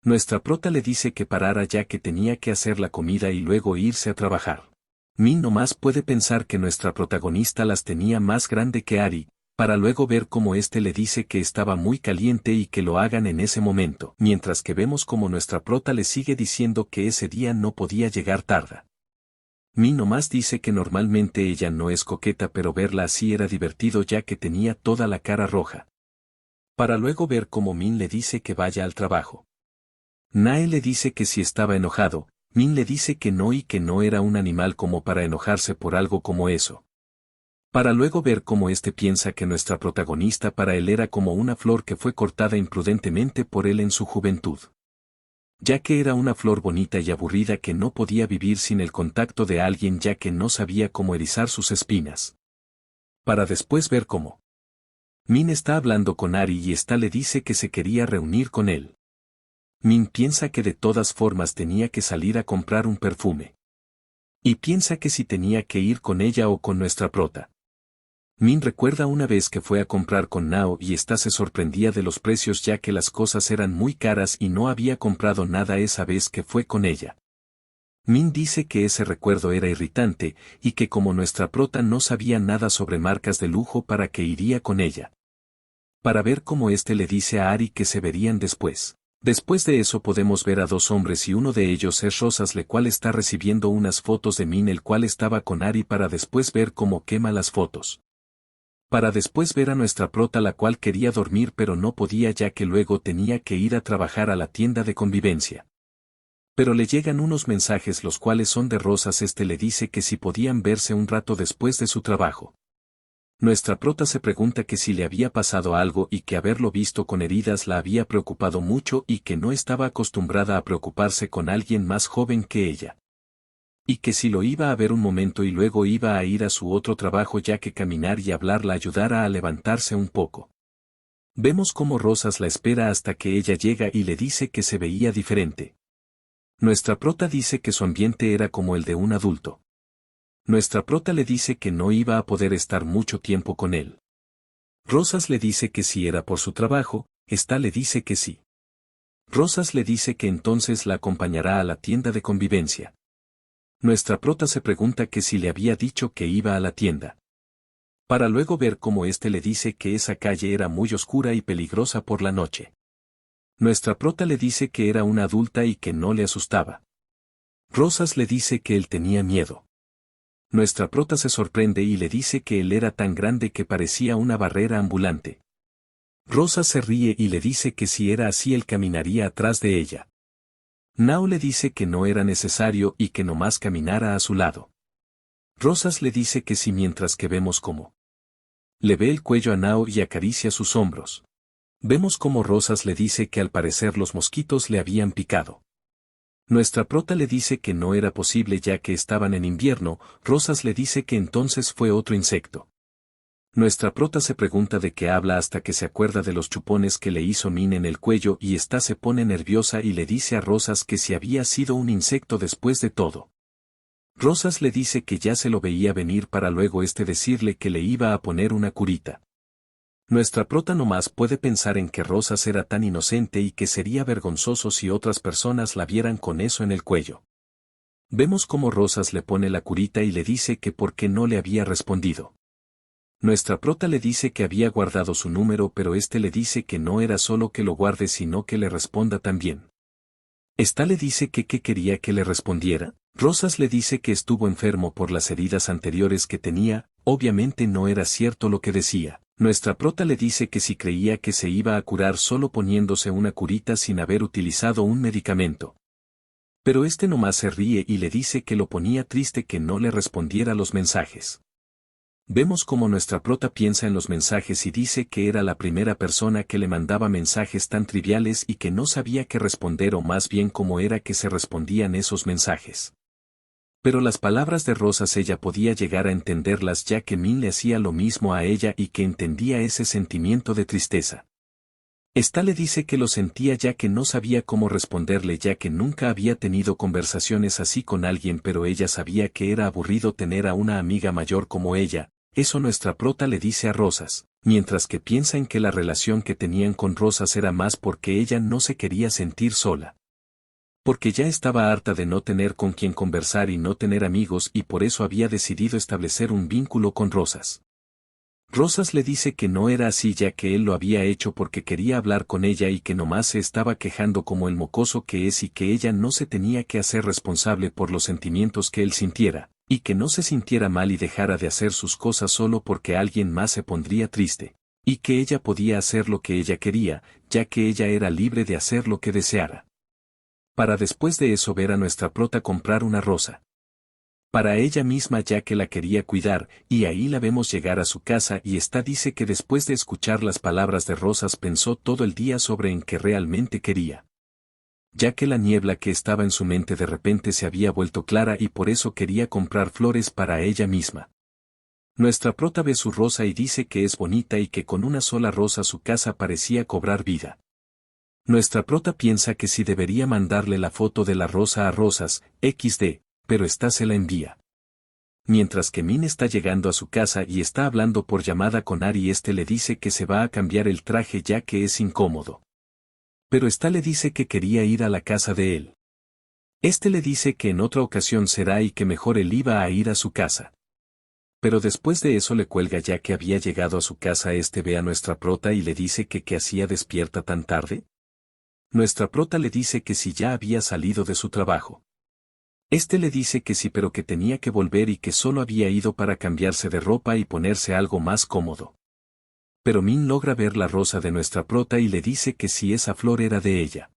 Nuestra prota le dice que parara ya que tenía que hacer la comida y luego irse a trabajar. Min nomás puede pensar que nuestra protagonista las tenía más grande que Ari, para luego ver cómo éste le dice que estaba muy caliente y que lo hagan en ese momento, mientras que vemos cómo nuestra prota le sigue diciendo que ese día no podía llegar tarde. Min nomás dice que normalmente ella no es coqueta pero verla así era divertido ya que tenía toda la cara roja. Para luego ver cómo Min le dice que vaya al trabajo. Nae le dice que si estaba enojado, Min le dice que no y que no era un animal como para enojarse por algo como eso. Para luego ver cómo éste piensa que nuestra protagonista para él era como una flor que fue cortada imprudentemente por él en su juventud, ya que era una flor bonita y aburrida que no podía vivir sin el contacto de alguien ya que no sabía cómo erizar sus espinas. Para después ver cómo Min está hablando con Ari y ésta le dice que se quería reunir con él. Min piensa que de todas formas tenía que salir a comprar un perfume. Y piensa que si tenía que ir con ella o con nuestra prota. Min recuerda una vez que fue a comprar con Nao y ésta se sorprendía de los precios ya que las cosas eran muy caras y no había comprado nada esa vez que fue con ella. Min dice que ese recuerdo era irritante y que como nuestra prota no sabía nada sobre marcas de lujo para que iría con ella. Para ver cómo éste le dice a Ari que se verían después. Después de eso podemos ver a dos hombres y uno de ellos es Rosas le cual está recibiendo unas fotos de Min el cual estaba con Ari para después ver cómo quema las fotos. Para después ver a nuestra prota, la cual quería dormir pero no podía ya que luego tenía que ir a trabajar a la tienda de convivencia. Pero le llegan unos mensajes los cuales son de Rosas. Le dice que si podían verse un rato después de su trabajo. Nuestra prota se pregunta que si le había pasado algo y que haberlo visto con heridas la había preocupado mucho y que no estaba acostumbrada a preocuparse con alguien más joven que ella. Y que si lo iba a ver un momento y luego iba a ir a su otro trabajo, ya que caminar y hablar la ayudara a levantarse un poco. Vemos cómo Rosas la espera hasta que ella llega y le dice que se veía diferente. Nuestra prota dice que su ambiente era como el de un adulto. Nuestra prota le dice que no iba a poder estar mucho tiempo con él. Rosas le dice que si era por su trabajo, esta le dice que sí. Rosas le dice que entonces la acompañará a la tienda de convivencia. Nuestra prota se pregunta que si le había dicho que iba a la tienda. Para luego ver cómo le dice que esa calle era muy oscura y peligrosa por la noche. Nuestra prota le dice que era una adulta y que no le asustaba. Rosas le dice que él tenía miedo. Nuestra prota se sorprende y le dice que él era tan grande que parecía una barrera ambulante. Rosas se ríe y le dice que si era así él caminaría atrás de ella. Nao le dice que no era necesario y que nomás caminara a su lado. Rosas le dice que sí, mientras que vemos cómo le ve el cuello a Nao y acaricia sus hombros. Vemos cómo Rosas le dice que al parecer los mosquitos le habían picado. Nuestra prota le dice que no era posible ya que estaban en invierno. Rosas le dice que entonces fue otro insecto. Nuestra prota se pregunta de qué habla hasta que se acuerda de los chupones que le hizo Min en el cuello y esta se pone nerviosa y le dice a Rosas que si había sido un insecto después de todo. Rosas le dice que ya se lo veía venir para luego decirle que le iba a poner una curita. Nuestra prota nomás puede pensar en que Rosas era tan inocente y que sería vergonzoso si otras personas la vieran con eso en el cuello. Vemos cómo Rosas le pone la curita y le dice que por qué no le había respondido. Nuestra prota le dice que había guardado su número, pero le dice que no era solo que lo guarde sino que le responda también. Esta le dice que qué quería que le respondiera. Rosas le dice que estuvo enfermo por las heridas anteriores que tenía. Obviamente no era cierto lo que decía. Nuestra prota le dice que si creía que se iba a curar solo poniéndose una curita sin haber utilizado un medicamento. Pero nomás se ríe y le dice que lo ponía triste que no le respondiera los mensajes. Vemos cómo nuestra prota piensa en los mensajes y dice que era la primera persona que le mandaba mensajes tan triviales y que no sabía qué responder, o más bien cómo era que se respondían esos mensajes. Pero las palabras de Rosas ella podía llegar a entenderlas ya que Min le hacía lo mismo a ella y que entendía ese sentimiento de tristeza. Esta le dice que lo sentía ya que no sabía cómo responderle ya que nunca había tenido conversaciones así con alguien, pero ella sabía que era aburrido tener a una amiga mayor como ella. Eso nuestra prota le dice a Rosas, mientras que piensa en que la relación que tenían con Rosas era más porque ella no se quería sentir sola. Porque ya estaba harta de no tener con quien conversar y no tener amigos y por eso había decidido establecer un vínculo con Rosas. Rosas le dice que no era así ya que él lo había hecho porque quería hablar con ella y que nomás se estaba quejando como el mocoso que es y que ella no se tenía que hacer responsable por los sentimientos que él sintiera, y que no se sintiera mal y dejara de hacer sus cosas solo porque alguien más se pondría triste, y que ella podía hacer lo que ella quería, ya que ella era libre de hacer lo que deseara. Para después de eso ver a nuestra prota comprar una rosa para ella misma ya que la quería cuidar, y ahí la vemos llegar a su casa y dice que después de escuchar las palabras de Rosas pensó todo el día sobre en qué realmente quería. Ya que la niebla que estaba en su mente de repente se había vuelto clara y por eso quería comprar flores para ella misma. Nuestra prota ve su rosa y dice que es bonita y que con una sola rosa su casa parecía cobrar vida. Nuestra prota piensa que si debería mandarle la foto de la rosa a Rosas, XD, pero esta se la envía. Mientras que Min está llegando a su casa y está hablando por llamada con Ari, le dice que se va a cambiar el traje ya que es incómodo. Pero esta le dice que quería ir a la casa de él. Le dice que en otra ocasión será y que mejor él iba a ir a su casa. Pero después de eso le cuelga ya que había llegado a su casa. Ve a nuestra prota y le dice que qué hacía despierta tan tarde. Nuestra prota le dice que si ya había salido de su trabajo. Le dice que sí pero que tenía que volver y que solo había ido para cambiarse de ropa y ponerse algo más cómodo. Pero Min logra ver la rosa de nuestra prota y le dice que si esa flor era de ella.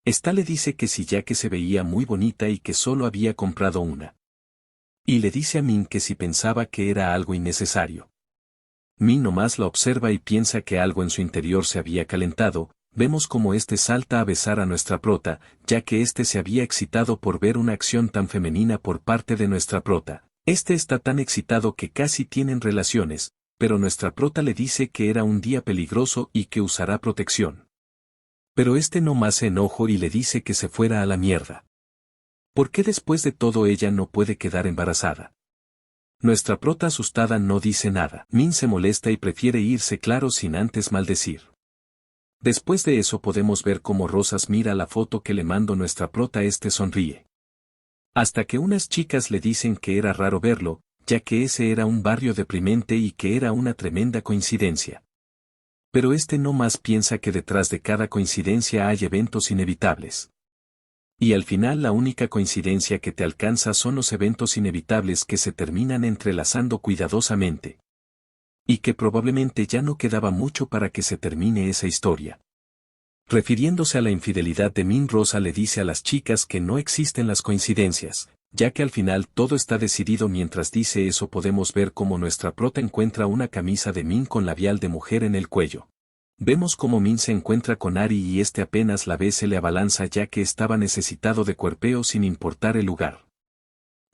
Esta le dice que sí, ya que se veía muy bonita y que solo había comprado una. Y le dice a Min que si pensaba que era algo innecesario. Min nomás la observa y piensa que algo en su interior se había calentado. Vemos como este salta a besar a nuestra prota, ya que este se había excitado por ver una acción tan femenina por parte de nuestra prota. Este está tan excitado que casi tienen relaciones, pero nuestra prota le dice que era un día peligroso y que usará protección. Pero este no más se enojó y le dice que se fuera a la mierda. ¿Por qué después de todo ella no puede quedar embarazada? Nuestra prota asustada no dice nada. Min se molesta y prefiere irse claro sin antes maldecir. Después de eso podemos ver cómo Rosas mira la foto que le mando nuestra prota, sonríe. Hasta que unas chicas le dicen que era raro verlo, ya que ese era un barrio deprimente y que era una tremenda coincidencia. Pero no más piensa que detrás de cada coincidencia hay eventos inevitables. Y al final la única coincidencia que te alcanza son los eventos inevitables que se terminan entrelazando cuidadosamente. Y que probablemente ya no quedaba mucho para que se termine esa historia. Refiriéndose a la infidelidad de Min, Rosa le dice a las chicas que no existen las coincidencias, ya que al final todo está decidido. Mientras dice eso podemos ver cómo nuestra prota encuentra una camisa de Min con labial de mujer en el cuello. Vemos cómo Min se encuentra con Ari y apenas la ve se le abalanza ya que estaba necesitado de cuerpeo sin importar el lugar.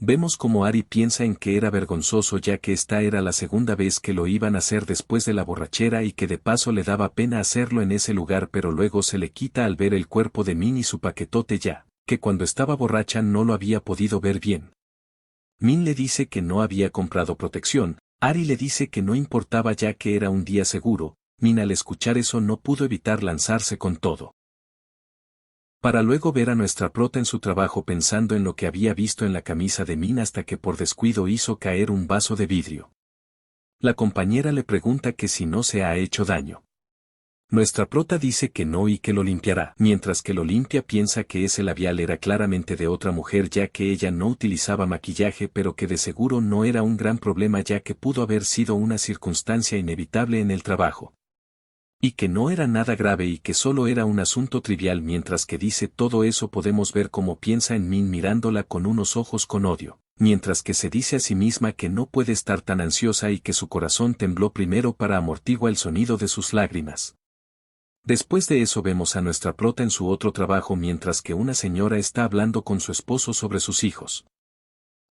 Vemos como Ari piensa en que era vergonzoso ya que esta era la segunda vez que lo iban a hacer después de la borrachera y que de paso le daba pena hacerlo en ese lugar, pero luego se le quita al ver el cuerpo de Min y su paquetote ya, que cuando estaba borracha no lo había podido ver bien. Min le dice que no había comprado protección, Ari le dice que no importaba ya que era un día seguro. Min al escuchar eso no pudo evitar lanzarse con todo. Para luego ver a nuestra prota en su trabajo pensando en lo que había visto en la camisa de Min hasta que por descuido hizo caer un vaso de vidrio. La compañera le pregunta que si no se ha hecho daño. Nuestra prota dice que no y que lo limpiará. Mientras que lo limpia piensa que ese labial era claramente de otra mujer ya que ella no utilizaba maquillaje, pero que de seguro no era un gran problema ya que pudo haber sido una circunstancia inevitable en el trabajo. Y que no era nada grave y que solo era un asunto trivial. Mientras que dice todo eso podemos ver cómo piensa en Min mirándola con unos ojos con odio, mientras que se dice a sí misma que no puede estar tan ansiosa y que su corazón tembló primero para amortiguar el sonido de sus lágrimas. Después de eso vemos a nuestra prota en su otro trabajo mientras que una señora está hablando con su esposo sobre sus hijos.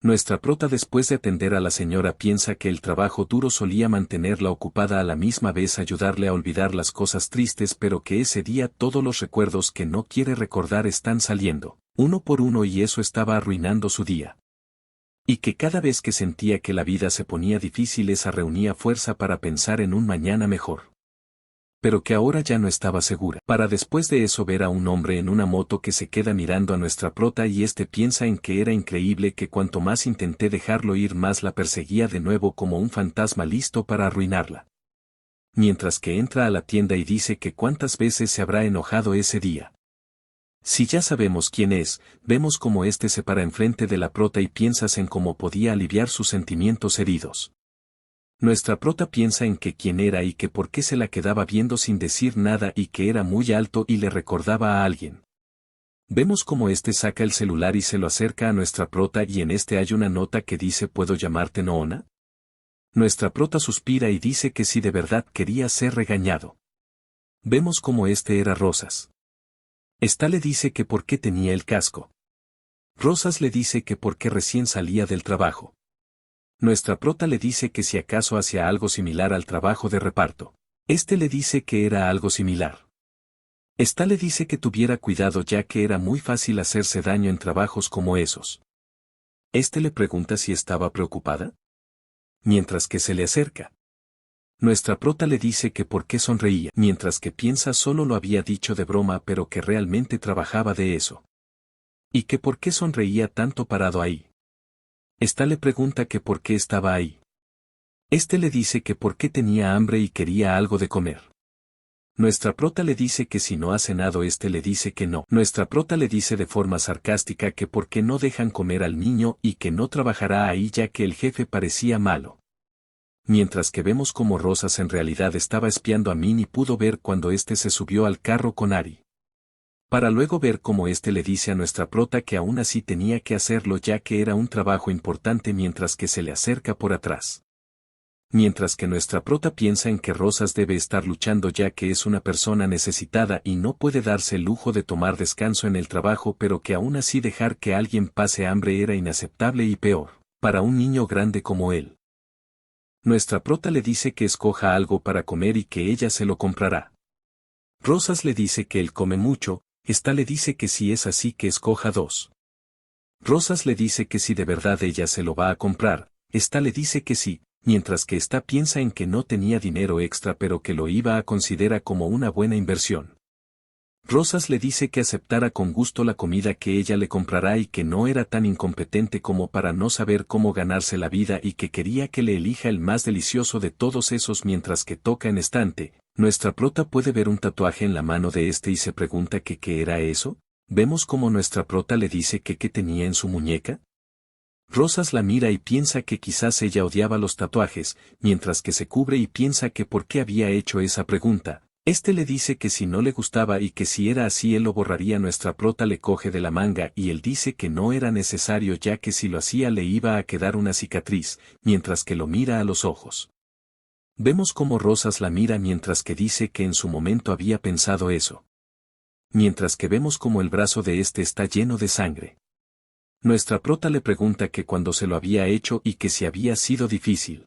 Nuestra prota después de atender a la señora piensa que el trabajo duro solía mantenerla ocupada, a la misma vez ayudarle a olvidar las cosas tristes, pero que ese día todos los recuerdos que no quiere recordar están saliendo, uno por uno, y eso estaba arruinando su día. Y que cada vez que sentía que la vida se ponía difícil esa reunía fuerza para pensar en un mañana mejor. Pero que ahora ya no estaba segura. Para después de eso ver a un hombre en una moto que se queda mirando a nuestra prota y piensa en que era increíble que cuanto más intenté dejarlo ir más la perseguía de nuevo como un fantasma listo para arruinarla. Mientras que entra a la tienda y dice que cuántas veces se habrá enojado ese día. Si ya sabemos quién es, vemos como se para enfrente de la prota y piensas en cómo podía aliviar sus sentimientos heridos. Nuestra prota piensa en que quién era y que por qué se la quedaba viendo sin decir nada y que era muy alto y le recordaba a alguien. Vemos como saca el celular y se lo acerca a nuestra prota y en hay una nota que dice ¿puedo llamarte Noona? Nuestra prota suspira y dice que si de verdad quería ser regañado. Vemos como era Rosas. Esta le dice que por qué tenía el casco. Rosas le dice que porque recién salía del trabajo. Nuestra prota le dice que si acaso hacía algo similar al trabajo de reparto. Le dice que era algo similar. Esta le dice que tuviera cuidado ya que era muy fácil hacerse daño en trabajos como esos. Le pregunta si estaba preocupada. Mientras que se le acerca. Nuestra prota le dice que por qué sonreía, mientras que piensa solo lo había dicho de broma pero que realmente trabajaba de eso. Y que por qué sonreía tanto parado ahí. Esta le pregunta que por qué estaba ahí. Le dice que por qué tenía hambre y quería algo de comer. Nuestra prota le dice que si no ha cenado. Le dice que no. Nuestra prota le dice de forma sarcástica que por qué no dejan comer al niño y que no trabajará ahí ya que el jefe parecía malo. mientras que vemos como Rosas en realidad estaba espiando a Min y pudo ver cuando éste se subió al carro con Ari. Para luego ver cómo éste le dice a nuestra prota que aún así tenía que hacerlo ya que era un trabajo importante mientras que se le acerca por atrás. Mientras que nuestra prota piensa en que Rosas debe estar luchando ya que es una persona necesitada y no puede darse el lujo de tomar descanso en el trabajo, pero que aún así dejar que alguien pase hambre era inaceptable y peor, para un niño grande como él. Nuestra prota le dice que escoja algo para comer y que ella se lo comprará. Rosas le dice que él come mucho, esta le dice que si es así que escoja dos. Rosas le dice que si de verdad ella se lo va a comprar, esta le dice que sí, mientras que esta piensa en que no tenía dinero extra pero que lo iba a considerar como una buena inversión. Rosas le dice que aceptara con gusto la comida que ella le comprará y que no era tan incompetente como para no saber cómo ganarse la vida y que quería que le elija el más delicioso de todos esos mientras que toca en estante. Nuestra prota puede ver un tatuaje en la mano de este y se pregunta que qué era eso. Vemos como nuestra prota le dice que qué tenía en su muñeca. Rosas la mira y piensa que quizás ella odiaba los tatuajes, mientras que se cubre y piensa que por qué había hecho esa pregunta. Este le dice que si no le gustaba y que si era así él lo borraría. Nuestra prota le coge de la manga y él dice que no era necesario ya que si lo hacía le iba a quedar una cicatriz, mientras que lo mira a los ojos. Vemos cómo Rosas la mira mientras que dice que en su momento había pensado eso. Mientras que vemos como el brazo de este está lleno de sangre. Nuestra prota le pregunta que cuando se lo había hecho y que si había sido difícil.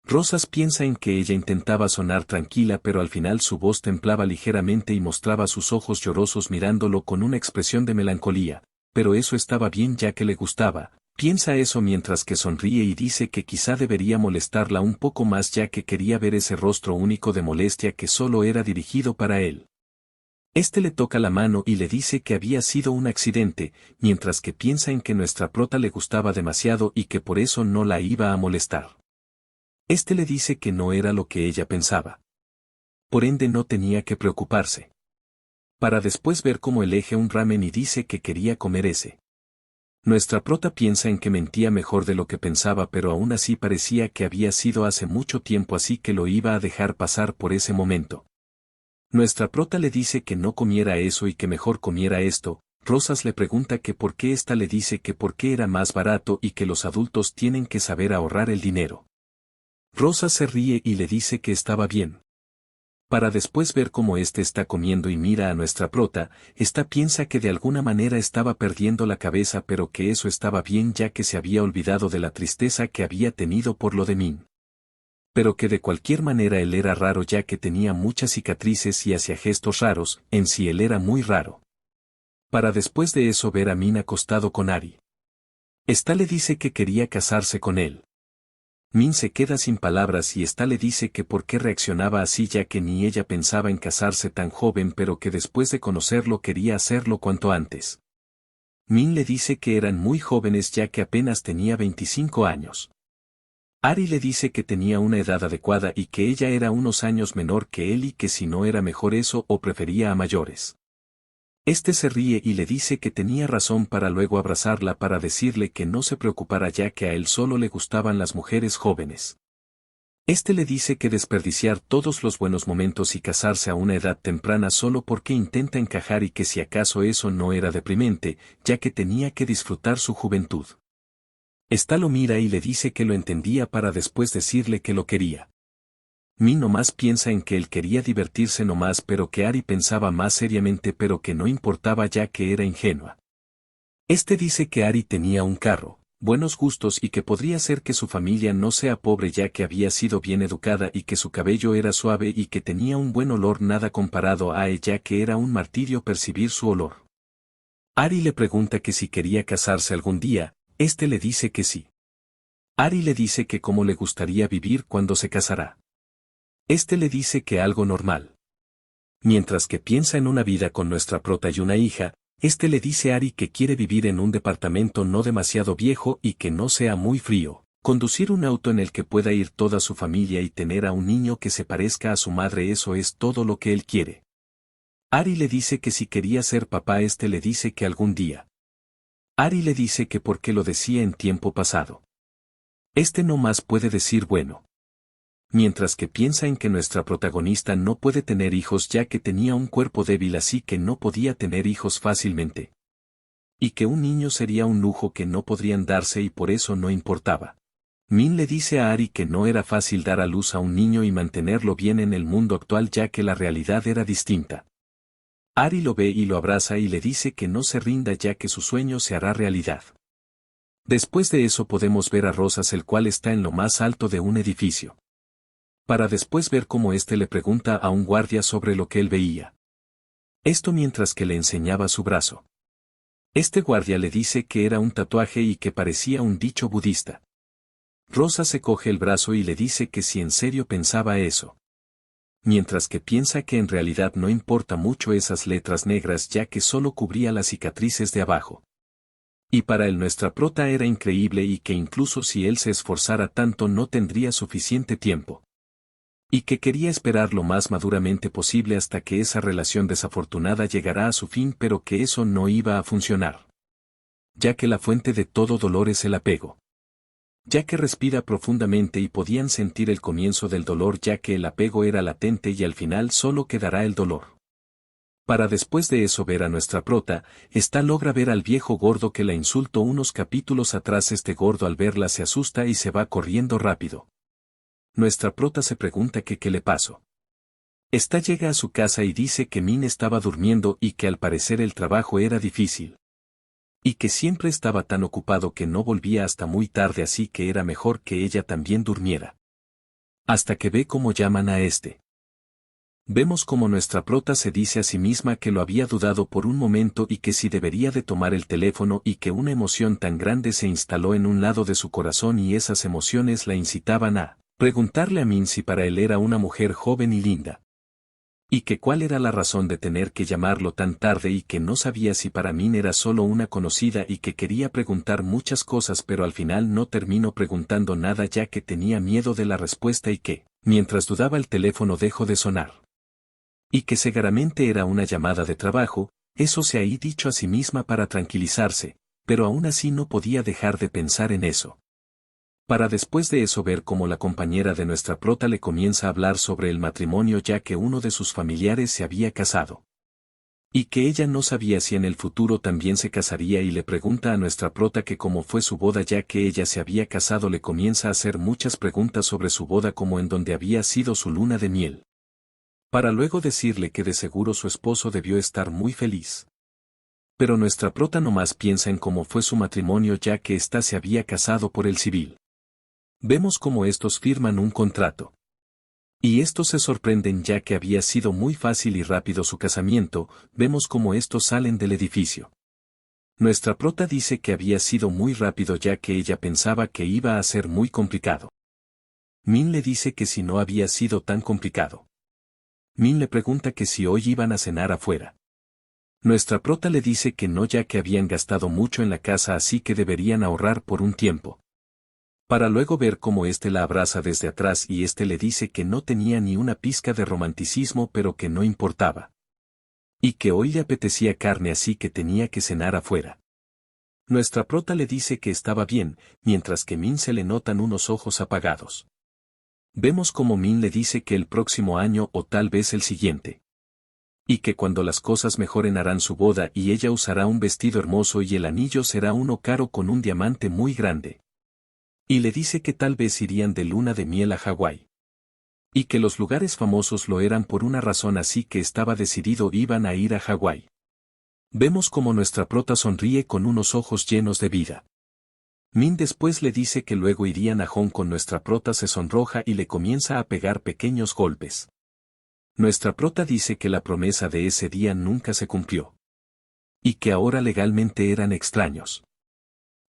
Rosas piensa en que ella intentaba sonar tranquila pero al final su voz temblaba ligeramente y mostraba sus ojos llorosos mirándolo con una expresión de melancolía, pero eso estaba bien ya que le gustaba. Piensa eso mientras que sonríe y dice que quizá debería molestarla un poco más ya que quería ver ese rostro único de molestia que solo era dirigido para él. Este le toca la mano y le dice que había sido un accidente, mientras que piensa en que nuestra prota le gustaba demasiado y que por eso no la iba a molestar. Este le dice que no era lo que ella pensaba. Por ende no tenía que preocuparse. Para después ver cómo elige un ramen y dice que quería comer ese. Nuestra prota piensa en que mentía mejor de lo que pensaba pero aún así parecía que había sido hace mucho tiempo así que lo iba a dejar pasar por ese momento. Nuestra prota le dice que no comiera eso y que mejor comiera esto. Rosas le pregunta que por qué esta le dice que por qué era más barato y que los adultos tienen que saber ahorrar el dinero. Rosas se ríe y le dice que estaba bien. Para después ver cómo este está comiendo y mira a nuestra prota, esta piensa que de alguna manera estaba perdiendo la cabeza pero que eso estaba bien ya que se había olvidado de la tristeza que había tenido por lo de Min. Pero que de cualquier manera él era raro ya que tenía muchas cicatrices y hacía gestos raros, en sí él era muy raro. Para después de eso ver a Min acostado con Ari. Esta le dice que quería casarse con él. Min se queda sin palabras y esta le dice que por qué reaccionaba así ya que ni ella pensaba en casarse tan joven pero que después de conocerlo quería hacerlo cuanto antes. Min le dice que eran muy jóvenes ya que apenas tenía 25 años. Ari le dice que tenía una edad adecuada y que ella era unos años menor que él y que si no era mejor eso o prefería a mayores. Este se ríe y le dice que tenía razón para luego abrazarla para decirle que no se preocupara ya que a él solo le gustaban las mujeres jóvenes. Este le dice que desperdiciar todos los buenos momentos y casarse a una edad temprana solo porque intenta encajar y que si acaso eso no era deprimente, ya que tenía que disfrutar su juventud. Esta lo mira y le dice que lo entendía para después decirle que lo quería. Mi nomás piensa en que él quería divertirse nomás pero que Ari pensaba más seriamente pero que no importaba ya que era ingenua. Este dice que Ari tenía un carro, buenos gustos y que podría ser que su familia no sea pobre ya que había sido bien educada y que su cabello era suave y que tenía un buen olor nada comparado a ella que era un martirio percibir su olor. Ari le pregunta que si quería casarse algún día, este le dice que sí. Ari le dice que cómo le gustaría vivir cuando se casará. Este le dice que algo normal. Mientras que piensa en una vida con nuestra prota y una hija, este le dice a Ari que quiere vivir en un departamento no demasiado viejo y que no sea muy frío, conducir un auto en el que pueda ir toda su familia y tener a un niño que se parezca a su madre, eso es todo lo que él quiere. Ari le dice que si quería ser papá, este le dice que algún día. Ari le dice que porque lo decía en tiempo pasado. Este no más puede decir bueno. Mientras que piensa en que nuestra protagonista no puede tener hijos ya que tenía un cuerpo débil así que no podía tener hijos fácilmente. Y que un niño sería un lujo que no podrían darse y por eso no importaba. Min le dice a Ari que no era fácil dar a luz a un niño y mantenerlo bien en el mundo actual ya que la realidad era distinta. Ari lo ve y lo abraza y le dice que no se rinda ya que su sueño se hará realidad. Después de eso podemos ver a Rosas el cual está en lo más alto de un edificio. Para después ver cómo éste le pregunta a un guardia sobre lo que él veía. Esto mientras que le enseñaba su brazo. Este guardia le dice que era un tatuaje y que parecía un dicho budista. Rosa se coge el brazo y le dice que si en serio pensaba eso. Mientras que piensa que en realidad no importa mucho esas letras negras ya que solo cubría las cicatrices de abajo. Y para él nuestra prota era increíble y que incluso si él se esforzara tanto no tendría suficiente tiempo. Y que quería esperar lo más maduramente posible hasta que esa relación desafortunada llegara a su fin pero que eso no iba a funcionar. Ya que la fuente de todo dolor es el apego. Ya que respira profundamente y podían sentir el comienzo del dolor ya que el apego era latente y al final solo quedará el dolor. Para después de eso ver a nuestra prota, esta logra ver al viejo gordo que la insultó unos capítulos atrás. Este gordo al verla se asusta y se va corriendo rápido. Nuestra prota se pregunta que qué le pasó. Esta llega a su casa y dice que Min estaba durmiendo y que al parecer el trabajo era difícil. Y que siempre estaba tan ocupado que no volvía hasta muy tarde así que era mejor que ella también durmiera. Hasta que ve cómo llaman a este. Vemos como nuestra prota se dice a sí misma que lo había dudado por un momento y que sí debería de tomar el teléfono y que una emoción tan grande se instaló en un lado de su corazón y esas emociones la incitaban a preguntarle a Min si para él era una mujer joven y linda. Y que cuál era la razón de tener que llamarlo tan tarde y que no sabía si para Min era solo una conocida y que quería preguntar muchas cosas pero al final no terminó preguntando nada ya que tenía miedo de la respuesta y que, mientras dudaba el teléfono dejó de sonar. Y que seguramente era una llamada de trabajo, eso se había dicho a sí misma para tranquilizarse, pero aún así no podía dejar de pensar en eso. Para después de eso ver cómo la compañera de nuestra prota le comienza a hablar sobre el matrimonio ya que uno de sus familiares se había casado. Y que ella no sabía si en el futuro también se casaría y le pregunta a nuestra prota que cómo fue su boda ya que ella se había casado le comienza a hacer muchas preguntas sobre su boda como en donde había sido su luna de miel. Para luego decirle que de seguro su esposo debió estar muy feliz. Pero nuestra prota nomás piensa en cómo fue su matrimonio ya que ésta se había casado por el civil. Vemos cómo estos firman un contrato. Y estos se sorprenden ya que había sido muy fácil y rápido su casamiento, vemos cómo estos salen del edificio. Nuestra prota dice que había sido muy rápido ya que ella pensaba que iba a ser muy complicado. Min le dice que si no había sido tan complicado. Min le pregunta que si hoy iban a cenar afuera. Nuestra prota le dice que no ya que habían gastado mucho en la casa así que deberían ahorrar por un tiempo. Para luego ver cómo éste la abraza desde atrás y éste le dice que no tenía ni una pizca de romanticismo pero que no importaba. Y que hoy le apetecía carne así que tenía que cenar afuera. Nuestra prota le dice que estaba bien, mientras que Min se le notan unos ojos apagados. Vemos como Min le dice que el próximo año o tal vez el siguiente. Y que cuando las cosas mejoren harán su boda y ella usará un vestido hermoso y el anillo será uno caro con un diamante muy grande. Y le dice que tal vez irían de luna de miel a Hawái. Y que los lugares famosos lo eran por una razón así que estaba decidido iban a ir a Hawái. Vemos como nuestra prota sonríe con unos ojos llenos de vida. Min después le dice que luego irían a Hong Kong. Nuestra prota se sonroja y le comienza a pegar pequeños golpes. Nuestra prota dice que la promesa de ese día nunca se cumplió. Y que ahora legalmente eran extraños.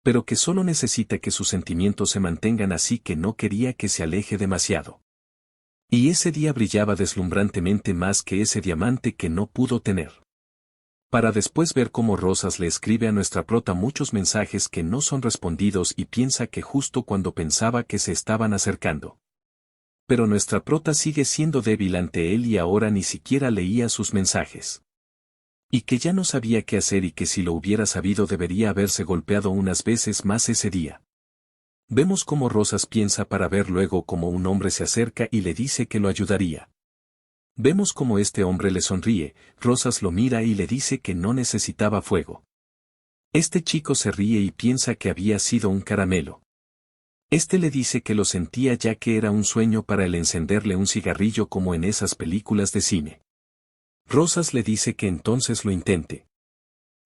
Pero que solo necesita que sus sentimientos se mantengan así que no quería que se aleje demasiado. Y ese día brillaba deslumbrantemente más que ese diamante que no pudo tener. Para después ver cómo Rosas le escribe a nuestra prota muchos mensajes que no son respondidos y piensa que justo cuando pensaba que se estaban acercando. Pero nuestra prota sigue siendo débil ante él y ahora ni siquiera leía sus mensajes. Y que ya no sabía qué hacer y que si lo hubiera sabido debería haberse golpeado unas veces más ese día. Vemos cómo Rosas piensa para ver luego cómo un hombre se acerca y le dice que lo ayudaría. Vemos cómo este hombre le sonríe, Rosas lo mira y le dice que no necesitaba fuego. Este chico se ríe y piensa que había sido un caramelo. Este le dice que lo sentía ya que era un sueño para él encenderle un cigarrillo como en esas películas de cine. Rosas le dice que entonces lo intente.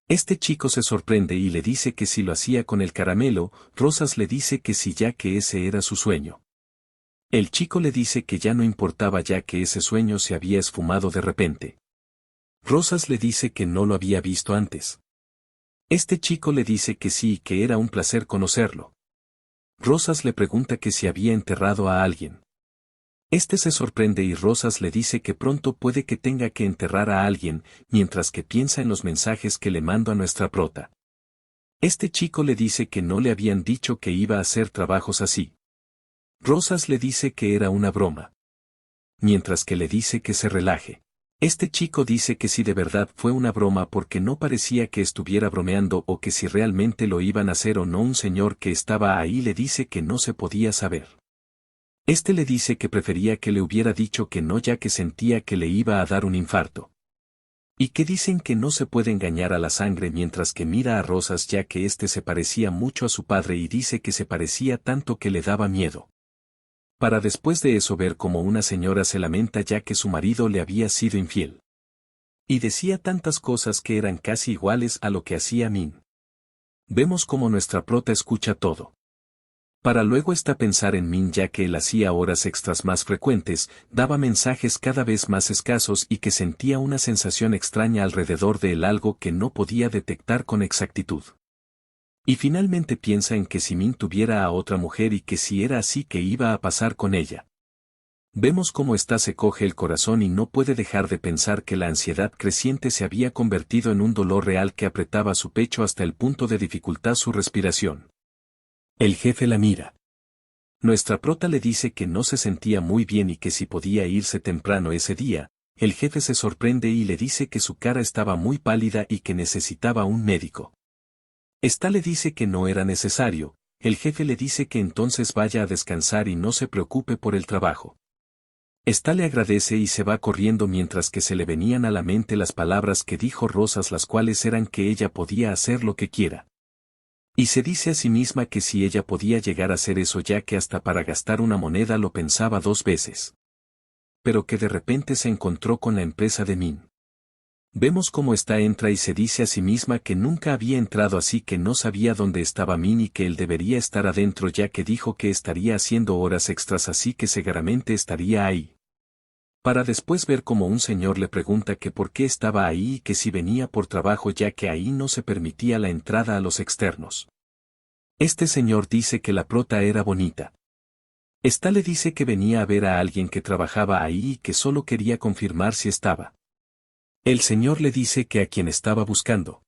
Este chico se sorprende y le dice que si lo hacía con el caramelo, Rosas le dice que sí ya que ese era su sueño. El chico le dice que ya no importaba ya que ese sueño se había esfumado de repente. Rosas le dice que no lo había visto antes. Este chico le dice que sí y que era un placer conocerlo. Rosas le pregunta que si había enterrado a alguien. Este se sorprende y Rosas le dice que pronto puede que tenga que enterrar a alguien, mientras que piensa en los mensajes que le mando a nuestra prota. Este chico le dice que no le habían dicho que iba a hacer trabajos así. Rosas le dice que era una broma. Mientras que le dice que se relaje. Este chico dice que si de verdad fue una broma porque no parecía que estuviera bromeando o que si realmente lo iban a hacer o no. Un señor que estaba ahí le dice que no se podía saber. Este le dice que prefería que le hubiera dicho que no ya que sentía que le iba a dar un infarto. Y que dicen que no se puede engañar a la sangre mientras que mira a Rosas ya que este se parecía mucho a su padre y dice que se parecía tanto que le daba miedo. Para después de eso ver como una señora se lamenta ya que su marido le había sido infiel. Y decía tantas cosas que eran casi iguales a lo que hacía Min. Vemos como nuestra prota escucha todo. Para luego está pensar en Min ya que él hacía horas extras más frecuentes, daba mensajes cada vez más escasos y que sentía una sensación extraña alrededor de él algo que no podía detectar con exactitud. Y finalmente piensa en que si Min tuviera a otra mujer y que si era así que iba a pasar con ella. Vemos cómo ésta se coge el corazón y no puede dejar de pensar que la ansiedad creciente se había convertido en un dolor real que apretaba su pecho hasta el punto de dificultar su respiración. El jefe la mira. Nuestra prota le dice que no se sentía muy bien y que si podía irse temprano ese día, el jefe se sorprende y le dice que su cara estaba muy pálida y que necesitaba un médico. Esta le dice que no era necesario, el jefe le dice que entonces vaya a descansar y no se preocupe por el trabajo. Esta le agradece y se va corriendo mientras que se le venían a la mente las palabras que dijo Rosas, las cuales eran que ella podía hacer lo que quiera. Y se dice a sí misma que si ella podía llegar a hacer eso ya que hasta para gastar una moneda lo pensaba 2 veces. Pero que de repente se encontró con la empresa de Min. Vemos cómo esta entra y se dice a sí misma que nunca había entrado así que no sabía dónde estaba Min y que él debería estar adentro ya que dijo que estaría haciendo horas extras así que seguramente estaría ahí. Para después ver cómo un señor le pregunta que por qué estaba ahí y que si venía por trabajo ya que ahí no se permitía la entrada a los externos. Este señor dice que la prota era bonita. Esta le dice que venía a ver a alguien que trabajaba ahí y que solo quería confirmar si estaba. El señor le dice que a quien estaba buscando.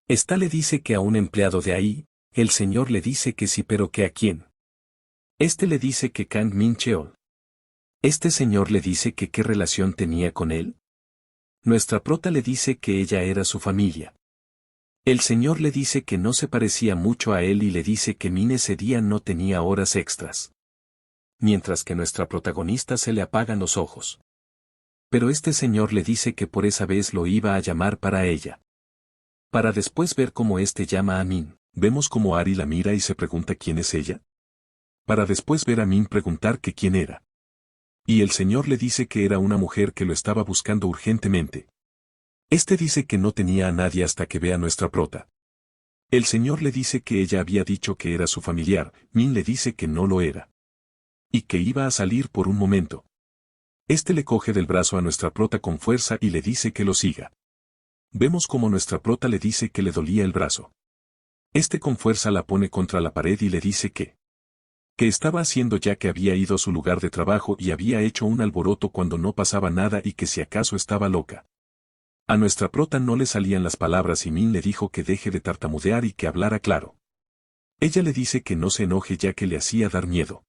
Esta le dice que a un empleado de ahí, el señor le dice que sí pero que a quién. Este le dice que Kang Min Cheol. Este señor le dice que qué relación tenía con él. Nuestra prota le dice que ella era su familia. El señor le dice que no se parecía mucho a él y le dice que Min ese día no tenía horas extras. Mientras que nuestra protagonista se le apagan los ojos. Pero este señor le dice que por esa vez lo iba a llamar para ella. Para después ver cómo este llama a Min, vemos cómo Ari la mira y se pregunta quién es ella. Para después ver a Min preguntar que quién era. Y el señor le dice que era una mujer que lo estaba buscando urgentemente. Este dice que no tenía a nadie hasta que vea a nuestra prota. El señor le dice que ella había dicho que era su familiar, Min le dice que no lo era. Y que iba a salir por un momento. Este le coge del brazo a nuestra prota con fuerza y le dice que lo siga. Vemos como nuestra prota le dice que le dolía el brazo. Este con fuerza la pone contra la pared y le dice que estaba haciendo ya que había ido a su lugar de trabajo y había hecho un alboroto cuando no pasaba nada y que si acaso estaba loca. A nuestra prota no le salían las palabras y Min le dijo que deje de tartamudear y que hablara claro. Ella le dice que no se enoje ya que le hacía dar miedo.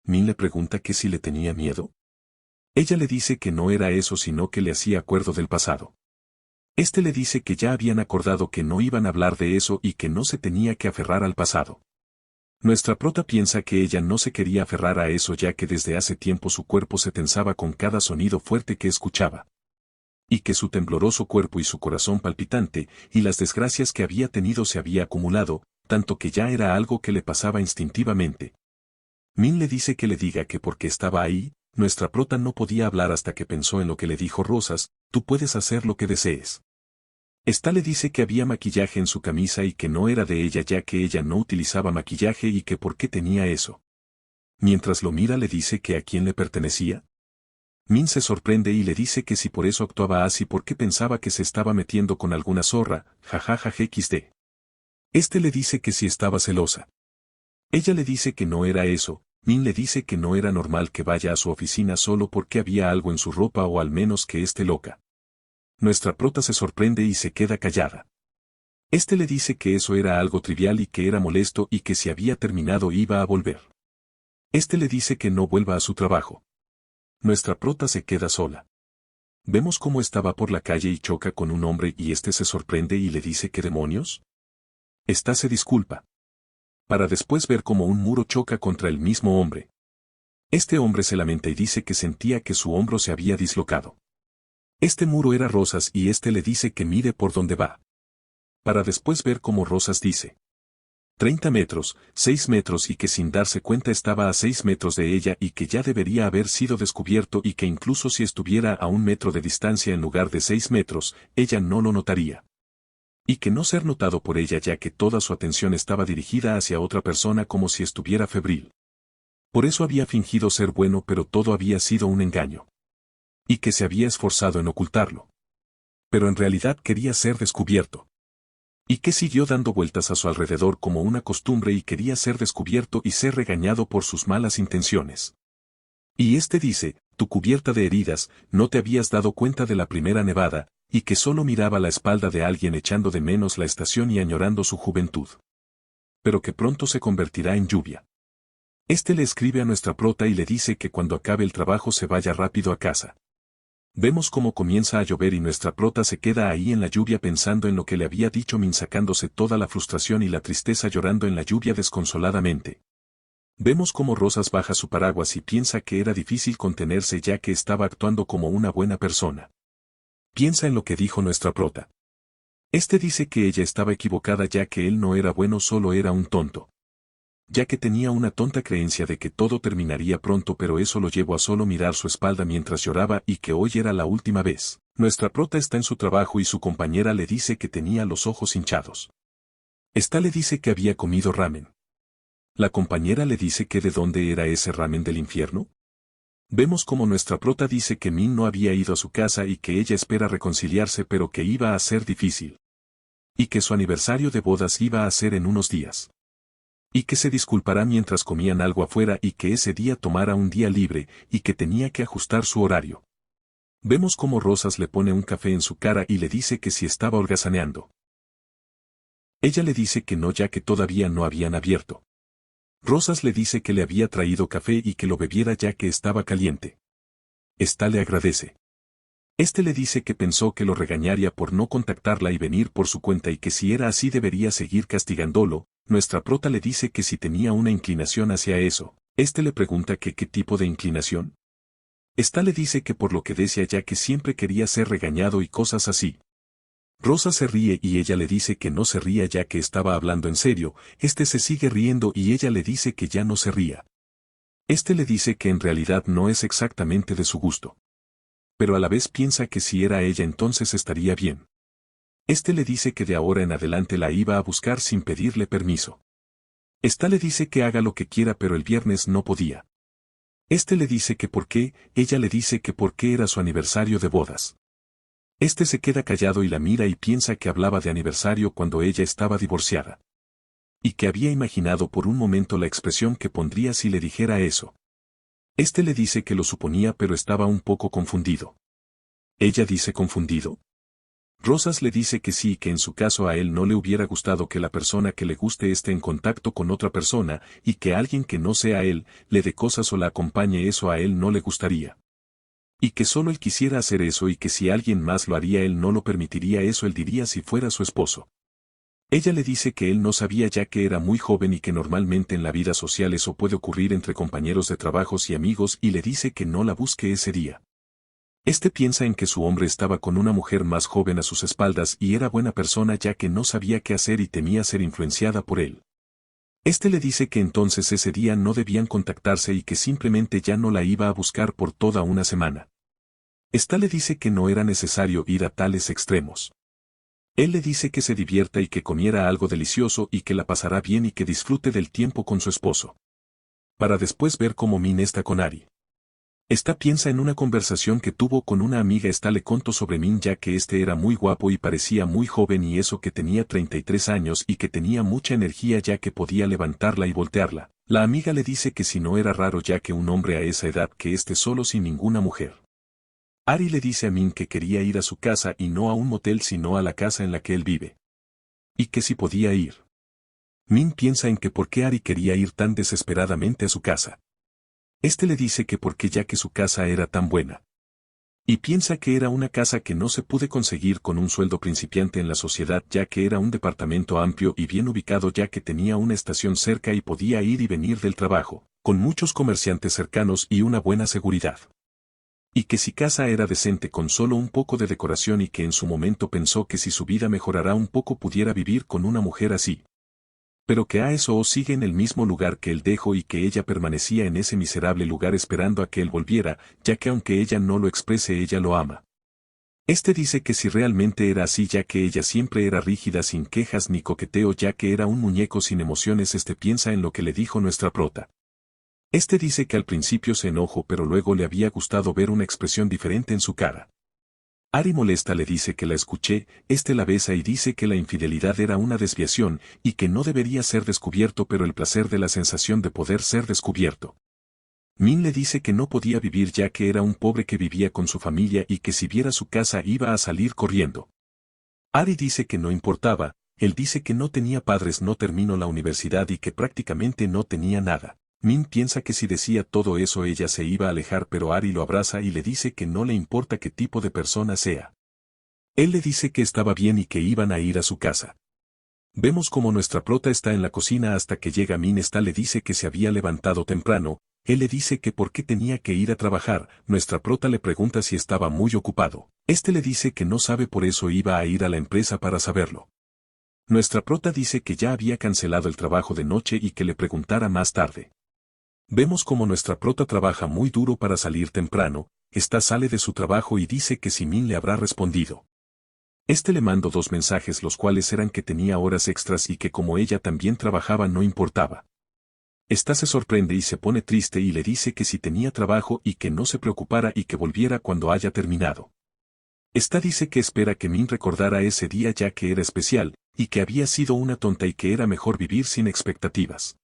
Min le pregunta que si le tenía miedo. Ella le dice que no era eso sino que le hacía acuerdo del pasado. Este le dice que ya habían acordado que no iban a hablar de eso y que no se tenía que aferrar al pasado. Nuestra prota piensa que ella no se quería aferrar a eso ya que desde hace tiempo su cuerpo se tensaba con cada sonido fuerte que escuchaba. Y que su tembloroso cuerpo y su corazón palpitante, y las desgracias que había tenido se había acumulado, tanto que ya era algo que le pasaba instintivamente. Min le dice que le diga que porque estaba ahí, nuestra prota no podía hablar hasta que pensó en lo que le dijo Rosas, tú puedes hacer lo que desees. Esta le dice que había maquillaje en su camisa y que no era de ella ya que ella no utilizaba maquillaje y que por qué tenía eso. Mientras lo mira le dice que a quién le pertenecía. Min se sorprende y le dice que si por eso actuaba así porque pensaba que se estaba metiendo con alguna zorra, jajaja xd. Este le dice que si estaba celosa. Ella le dice que no era eso, Min le dice que no era normal que vaya a su oficina solo porque había algo en su ropa o al menos que esté loca. Nuestra prota se sorprende y se queda callada. Este le dice que eso era algo trivial y que era molesto y que si había terminado iba a volver. Este le dice que no vuelva a su trabajo. Nuestra prota se queda sola. Vemos cómo estaba por la calle y choca con un hombre y este se sorprende y le dice ¿qué demonios? Esta se disculpa. Para después ver cómo un muro choca contra el mismo hombre. Este hombre se lamenta y dice que sentía que su hombro se había dislocado. Este muro era Rosas y este le dice que mire por dónde va. Para después ver cómo Rosas dice 30 metros, 6 metros y que sin darse cuenta estaba a 6 metros de ella y que ya debería haber sido descubierto y que incluso si estuviera a 1 metro de distancia en lugar de 6 metros, ella no lo notaría. Y que no ser notado por ella ya que toda su atención estaba dirigida hacia otra persona como si estuviera febril. Por eso había fingido ser bueno pero todo había sido un engaño. Y que se había esforzado en ocultarlo. Pero en realidad quería ser descubierto. Y que siguió dando vueltas a su alrededor como una costumbre y quería ser descubierto y ser regañado por sus malas intenciones. Y este dice, tu cubierta de heridas, no te habías dado cuenta de la primera nevada, y que solo miraba la espalda de alguien echando de menos la estación y añorando su juventud. Pero que pronto se convertirá en lluvia. Este le escribe a nuestra prota y le dice que cuando acabe el trabajo se vaya rápido a casa. Vemos cómo comienza a llover y nuestra prota se queda ahí en la lluvia pensando en lo que le había dicho Min sacándose toda la frustración y la tristeza llorando en la lluvia desconsoladamente. Vemos cómo Rosas baja su paraguas y piensa que era difícil contenerse ya que estaba actuando como una buena persona. Piensa en lo que dijo nuestra prota. Este dice que ella estaba equivocada ya que él no era bueno solo era un tonto. Ya que tenía una tonta creencia de que todo terminaría pronto pero eso lo llevó a solo mirar su espalda mientras lloraba y que hoy era la última vez. Nuestra prota está en su trabajo y su compañera le dice que tenía los ojos hinchados. Esta le dice que había comido ramen. La compañera le dice que de dónde era ese ramen del infierno. Vemos como nuestra prota dice que Min no había ido a su casa y que ella espera reconciliarse pero que iba a ser difícil. Y que su aniversario de bodas iba a ser en unos días. Y que se disculpará mientras comían algo afuera y que ese día tomara un día libre y que tenía que ajustar su horario. Vemos cómo Rosas le pone un café en su cara y le dice que si estaba holgazaneando. Ella le dice que no ya que todavía no habían abierto. Rosas le dice que le había traído café y que lo bebiera ya que estaba caliente. Esta le agradece. Este le dice que pensó que lo regañaría por no contactarla y venir por su cuenta y que si era así debería seguir castigándolo. Nuestra prota le dice que si tenía una inclinación hacia eso. Este le pregunta que qué tipo de inclinación. Esta le dice que por lo que decía ya que siempre quería ser regañado y cosas así. Rosa se ríe y ella le dice que no se ría ya que estaba hablando en serio, este se sigue riendo y ella le dice que ya no se ría. Este le dice que en realidad no es exactamente de su gusto. Pero a la vez piensa que si era ella entonces estaría bien. Este le dice que de ahora en adelante la iba a buscar sin pedirle permiso. Esta le dice que haga lo que quiera pero el viernes no podía. Este le dice que por qué, ella le dice que por qué era su aniversario de bodas. Este se queda callado y la mira y piensa que hablaba de aniversario cuando ella estaba divorciada. Y que había imaginado por un momento la expresión que pondría si le dijera eso. Este le dice que lo suponía pero estaba un poco confundido. Ella dice confundido. Rosas le dice que sí, que en su caso a él no le hubiera gustado que la persona que le guste esté en contacto con otra persona, y que alguien que no sea él, le dé cosas o la acompañe eso a él no le gustaría. Y que solo él quisiera hacer eso y que si alguien más lo haría él no lo permitiría eso él diría si fuera su esposo. Ella le dice que él no sabía ya que era muy joven y que normalmente en la vida social eso puede ocurrir entre compañeros de trabajos y amigos y le dice que no la busque ese día. Este piensa en que su hombre estaba con una mujer más joven a sus espaldas y era buena persona ya que no sabía qué hacer y temía ser influenciada por él. Este le dice que entonces ese día no debían contactarse y que simplemente ya no la iba a buscar por toda una semana. Esta le dice que no era necesario ir a tales extremos. Él le dice que se divierta y que comiera algo delicioso y que la pasará bien y que disfrute del tiempo con su esposo. Para después ver cómo Min está con Ari. Esta piensa en una conversación que tuvo con una amiga. Esta le contó sobre Min ya que este era muy guapo y parecía muy joven y eso que tenía 33 años y que tenía mucha energía ya que podía levantarla y voltearla. La amiga le dice que si no era raro ya que un hombre a esa edad que esté solo sin ninguna mujer. Ari le dice a Min que quería ir a su casa y no a un motel sino a la casa en la que él vive. Y que si podía ir. Min piensa en que por qué Ari quería ir tan desesperadamente a su casa. Este le dice que porque ya que su casa era tan buena. Y piensa que era una casa que no se puede conseguir con un sueldo principiante en la sociedad ya que era un departamento amplio y bien ubicado ya que tenía una estación cerca y podía ir y venir del trabajo, con muchos comerciantes cercanos y una buena seguridad. Y que si casa era decente con solo un poco de decoración y que en su momento pensó que si su vida mejorara un poco pudiera vivir con una mujer así. Pero que a eso sigue en el mismo lugar que él dejó y que ella permanecía en ese miserable lugar esperando a que él volviera, ya que aunque ella no lo exprese ella lo ama. Este dice que si realmente era así ya que ella siempre era rígida sin quejas ni coqueteo ya que era un muñeco sin emociones. Este piensa en lo que le dijo nuestra prota. Este dice que al principio se enojó pero luego le había gustado ver una expresión diferente en su cara. Ari molesta le dice que la escuché, este la besa y dice que la infidelidad era una desviación y que no debería ser descubierto pero el placer de la sensación de poder ser descubierto. Min le dice que no podía vivir ya que era un pobre que vivía con su familia y que si viera su casa iba a salir corriendo. Ari dice que no importaba, él dice que no tenía padres, no terminó la universidad y que prácticamente no tenía nada. Min piensa que si decía todo eso ella se iba a alejar pero Ari lo abraza y le dice que no le importa qué tipo de persona sea. Él le dice que estaba bien y que iban a ir a su casa. Vemos como nuestra prota está en la cocina hasta que llega Min. Esta le dice que se había levantado temprano, él le dice que por qué tenía que ir a trabajar, nuestra prota le pregunta si estaba muy ocupado. Este le dice que no sabe por eso iba a ir a la empresa para saberlo. Nuestra prota dice que ya había cancelado el trabajo de noche y que le preguntara más tarde. Vemos como nuestra prota trabaja muy duro para salir temprano, esta sale de su trabajo y dice que si Min le habrá respondido. Este le mandó 2 mensajes los cuales eran que tenía horas extras y que como ella también trabajaba no importaba. Esta se sorprende y se pone triste y le dice que si tenía trabajo y que no se preocupara y que volviera cuando haya terminado. Esta dice que espera que Min recordara ese día ya que era especial, y que había sido una tonta y que era mejor vivir sin expectativas.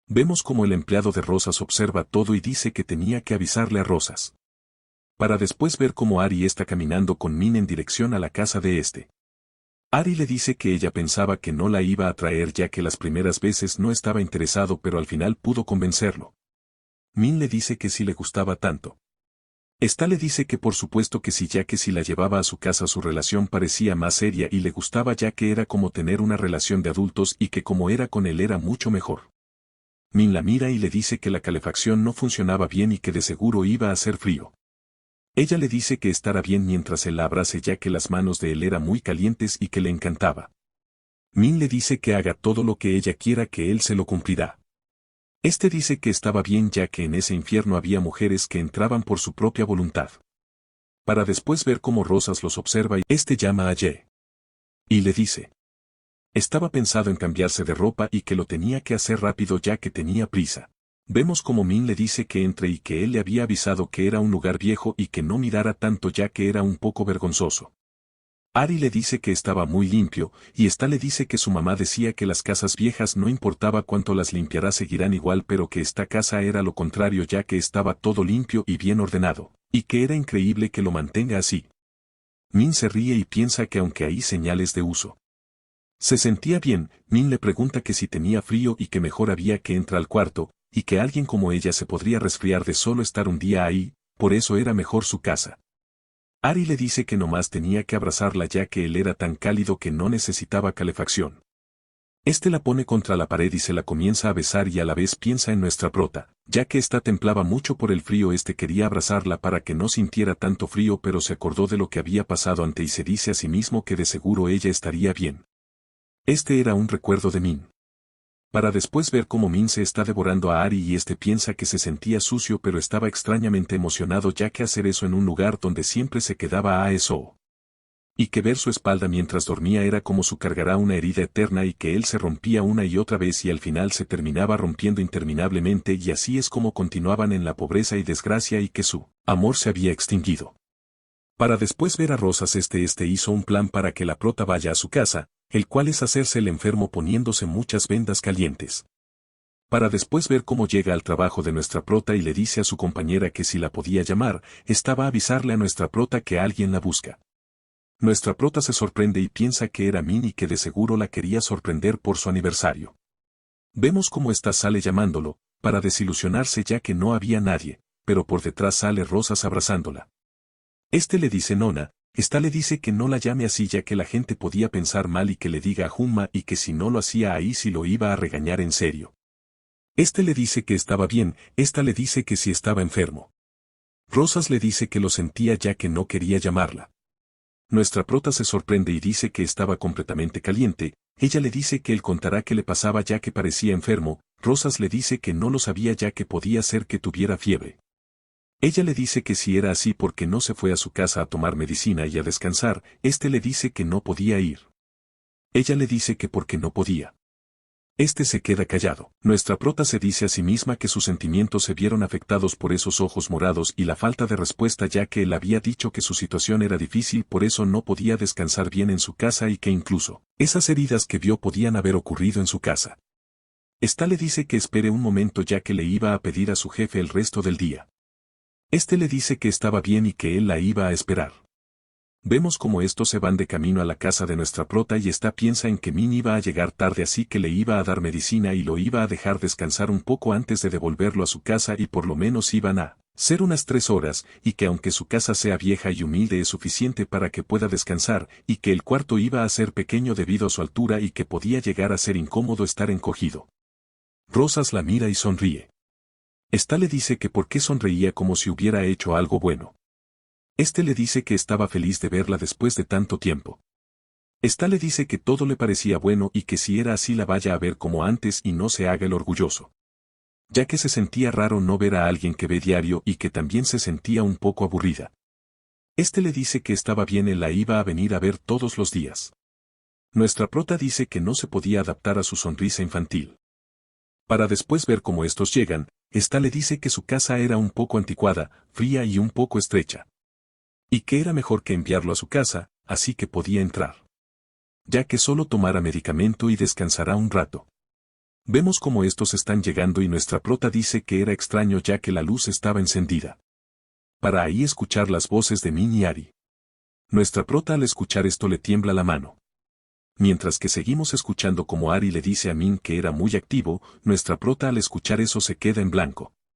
Vemos como el empleado de Rosas observa todo y dice que tenía que avisarle a Rosas. Para después ver cómo Ari está caminando con Min en dirección a la casa de este. Ari le dice que ella pensaba que no la iba a traer ya que las primeras veces no estaba interesado pero al final pudo convencerlo. Min le dice que sí le gustaba tanto. Esta le dice que por supuesto que sí ya que si la llevaba a su casa su relación parecía más seria y le gustaba ya que era como tener una relación de adultos y que como era con él era mucho mejor. Min la mira y le dice que la calefacción no funcionaba bien y que de seguro iba a hacer frío. Ella le dice que estará bien mientras él la abrace ya que las manos de él eran muy calientes y que le encantaba. Min le dice que haga todo lo que ella quiera que él se lo cumplirá. Este dice que estaba bien ya que en ese infierno había mujeres que entraban por su propia voluntad. Para después ver cómo Rosas los observa y este llama a Ye. Y le dice. Estaba pensado en cambiarse de ropa y que lo tenía que hacer rápido ya que tenía prisa. Vemos como Min le dice que entre y que él le había avisado que era un lugar viejo y que no mirara tanto ya que era un poco vergonzoso. Ari le dice que estaba muy limpio, y esta le dice que su mamá decía que las casas viejas no importaba cuánto las limpiará seguirán igual pero que esta casa era lo contrario ya que estaba todo limpio y bien ordenado, y que era increíble que lo mantenga así. Min se ríe y piensa que aunque hay señales de uso. Se sentía bien, Min le pregunta que si tenía frío y que mejor había que entrar al cuarto, y que alguien como ella se podría resfriar de solo estar un día ahí, por eso era mejor su casa. Ari le dice que nomás tenía que abrazarla ya que él era tan cálido que no necesitaba calefacción. Este la pone contra la pared y se la comienza a besar y a la vez piensa en nuestra prota, ya que ésta temblaba mucho por el frío. Quería abrazarla para que no sintiera tanto frío, pero se acordó de lo que había pasado antes y se dice a sí mismo que de seguro ella estaría bien. Este era un recuerdo de Min. Para después ver cómo Min se está devorando a Ari y piensa que se sentía sucio pero estaba extrañamente emocionado, ya que hacer eso en un lugar donde siempre se quedaba a eso. Y que ver su espalda mientras dormía era como su cargará una herida eterna y que él se rompía una y otra vez y al final se terminaba rompiendo interminablemente y así es como continuaban en la pobreza y desgracia y que su amor se había extinguido. Para después ver a Rosas hizo un plan para que la prota vaya a su casa, el cual es hacerse el enfermo poniéndose muchas vendas calientes. Para después ver cómo llega al trabajo de nuestra prota y le dice a su compañera que si la podía llamar, estaba a avisarle a nuestra prota que alguien la busca. Nuestra prota se sorprende y piensa que era Min y que de seguro la quería sorprender por su aniversario. Vemos cómo ésta sale llamándolo, para desilusionarse ya que no había nadie, pero por detrás sale Rosas abrazándola. Le dice Nona, le dice que no la llame así ya que la gente podía pensar mal y que le diga a Junma y que si no lo hacía ahí sí lo iba a regañar en serio. Le dice que estaba bien, le dice que si estaba enfermo. Rosas le dice que lo sentía ya que no quería llamarla. Nuestra prota se sorprende y dice que estaba completamente caliente. Ella le dice que él contará qué le pasaba ya que parecía enfermo. Rosas le dice que no lo sabía ya que podía ser que tuviera fiebre. Ella le dice que si era así porque no se fue a su casa a tomar medicina y a descansar. Le dice que no podía ir. Ella le dice que porque no podía. Se queda callado. Nuestra prota se dice a sí misma que sus sentimientos se vieron afectados por esos ojos morados y la falta de respuesta ya que él había dicho que su situación era difícil, por eso no podía descansar bien en su casa y que incluso esas heridas que vio podían haber ocurrido en su casa. Le dice que espere un momento ya que le iba a pedir a su jefe el resto del día. Le dice que estaba bien y que él la iba a esperar. Vemos cómo estos se van de camino a la casa de nuestra prota y piensa en que Min iba a llegar tarde así que le iba a dar medicina y lo iba a dejar descansar un poco antes de devolverlo a su casa y por lo menos iban a ser unas 3 horas y que aunque su casa sea vieja y humilde es suficiente para que pueda descansar y que el cuarto iba a ser pequeño debido a su altura y que podía llegar a ser incómodo estar encogido. Rosas la mira y sonríe. Le dice que por qué sonreía como si hubiera hecho algo bueno. Le dice que estaba feliz de verla después de tanto tiempo. Le dice que todo le parecía bueno y que si era así la vaya a ver como antes y no se haga el orgulloso. Ya que se sentía raro no ver a alguien que ve diario y que también se sentía un poco aburrida. Le dice que estaba bien, él la iba a venir a ver todos los días. Nuestra prota dice que no se podía adaptar a su sonrisa infantil. Para después ver cómo estos llegan, le dice que su casa era un poco anticuada, fría y un poco estrecha. Y que era mejor que enviarlo a su casa, así que podía entrar. Ya que solo tomara medicamento y descansará un rato. Vemos cómo estos están llegando y nuestra prota dice que era extraño ya que la luz estaba encendida. Para ahí escuchar las voces de Min y Ari. Nuestra prota al escuchar esto le tiembla la mano. Mientras que seguimos escuchando como Ari le dice a Min que era muy activo, nuestra prota al escuchar eso se queda en blanco.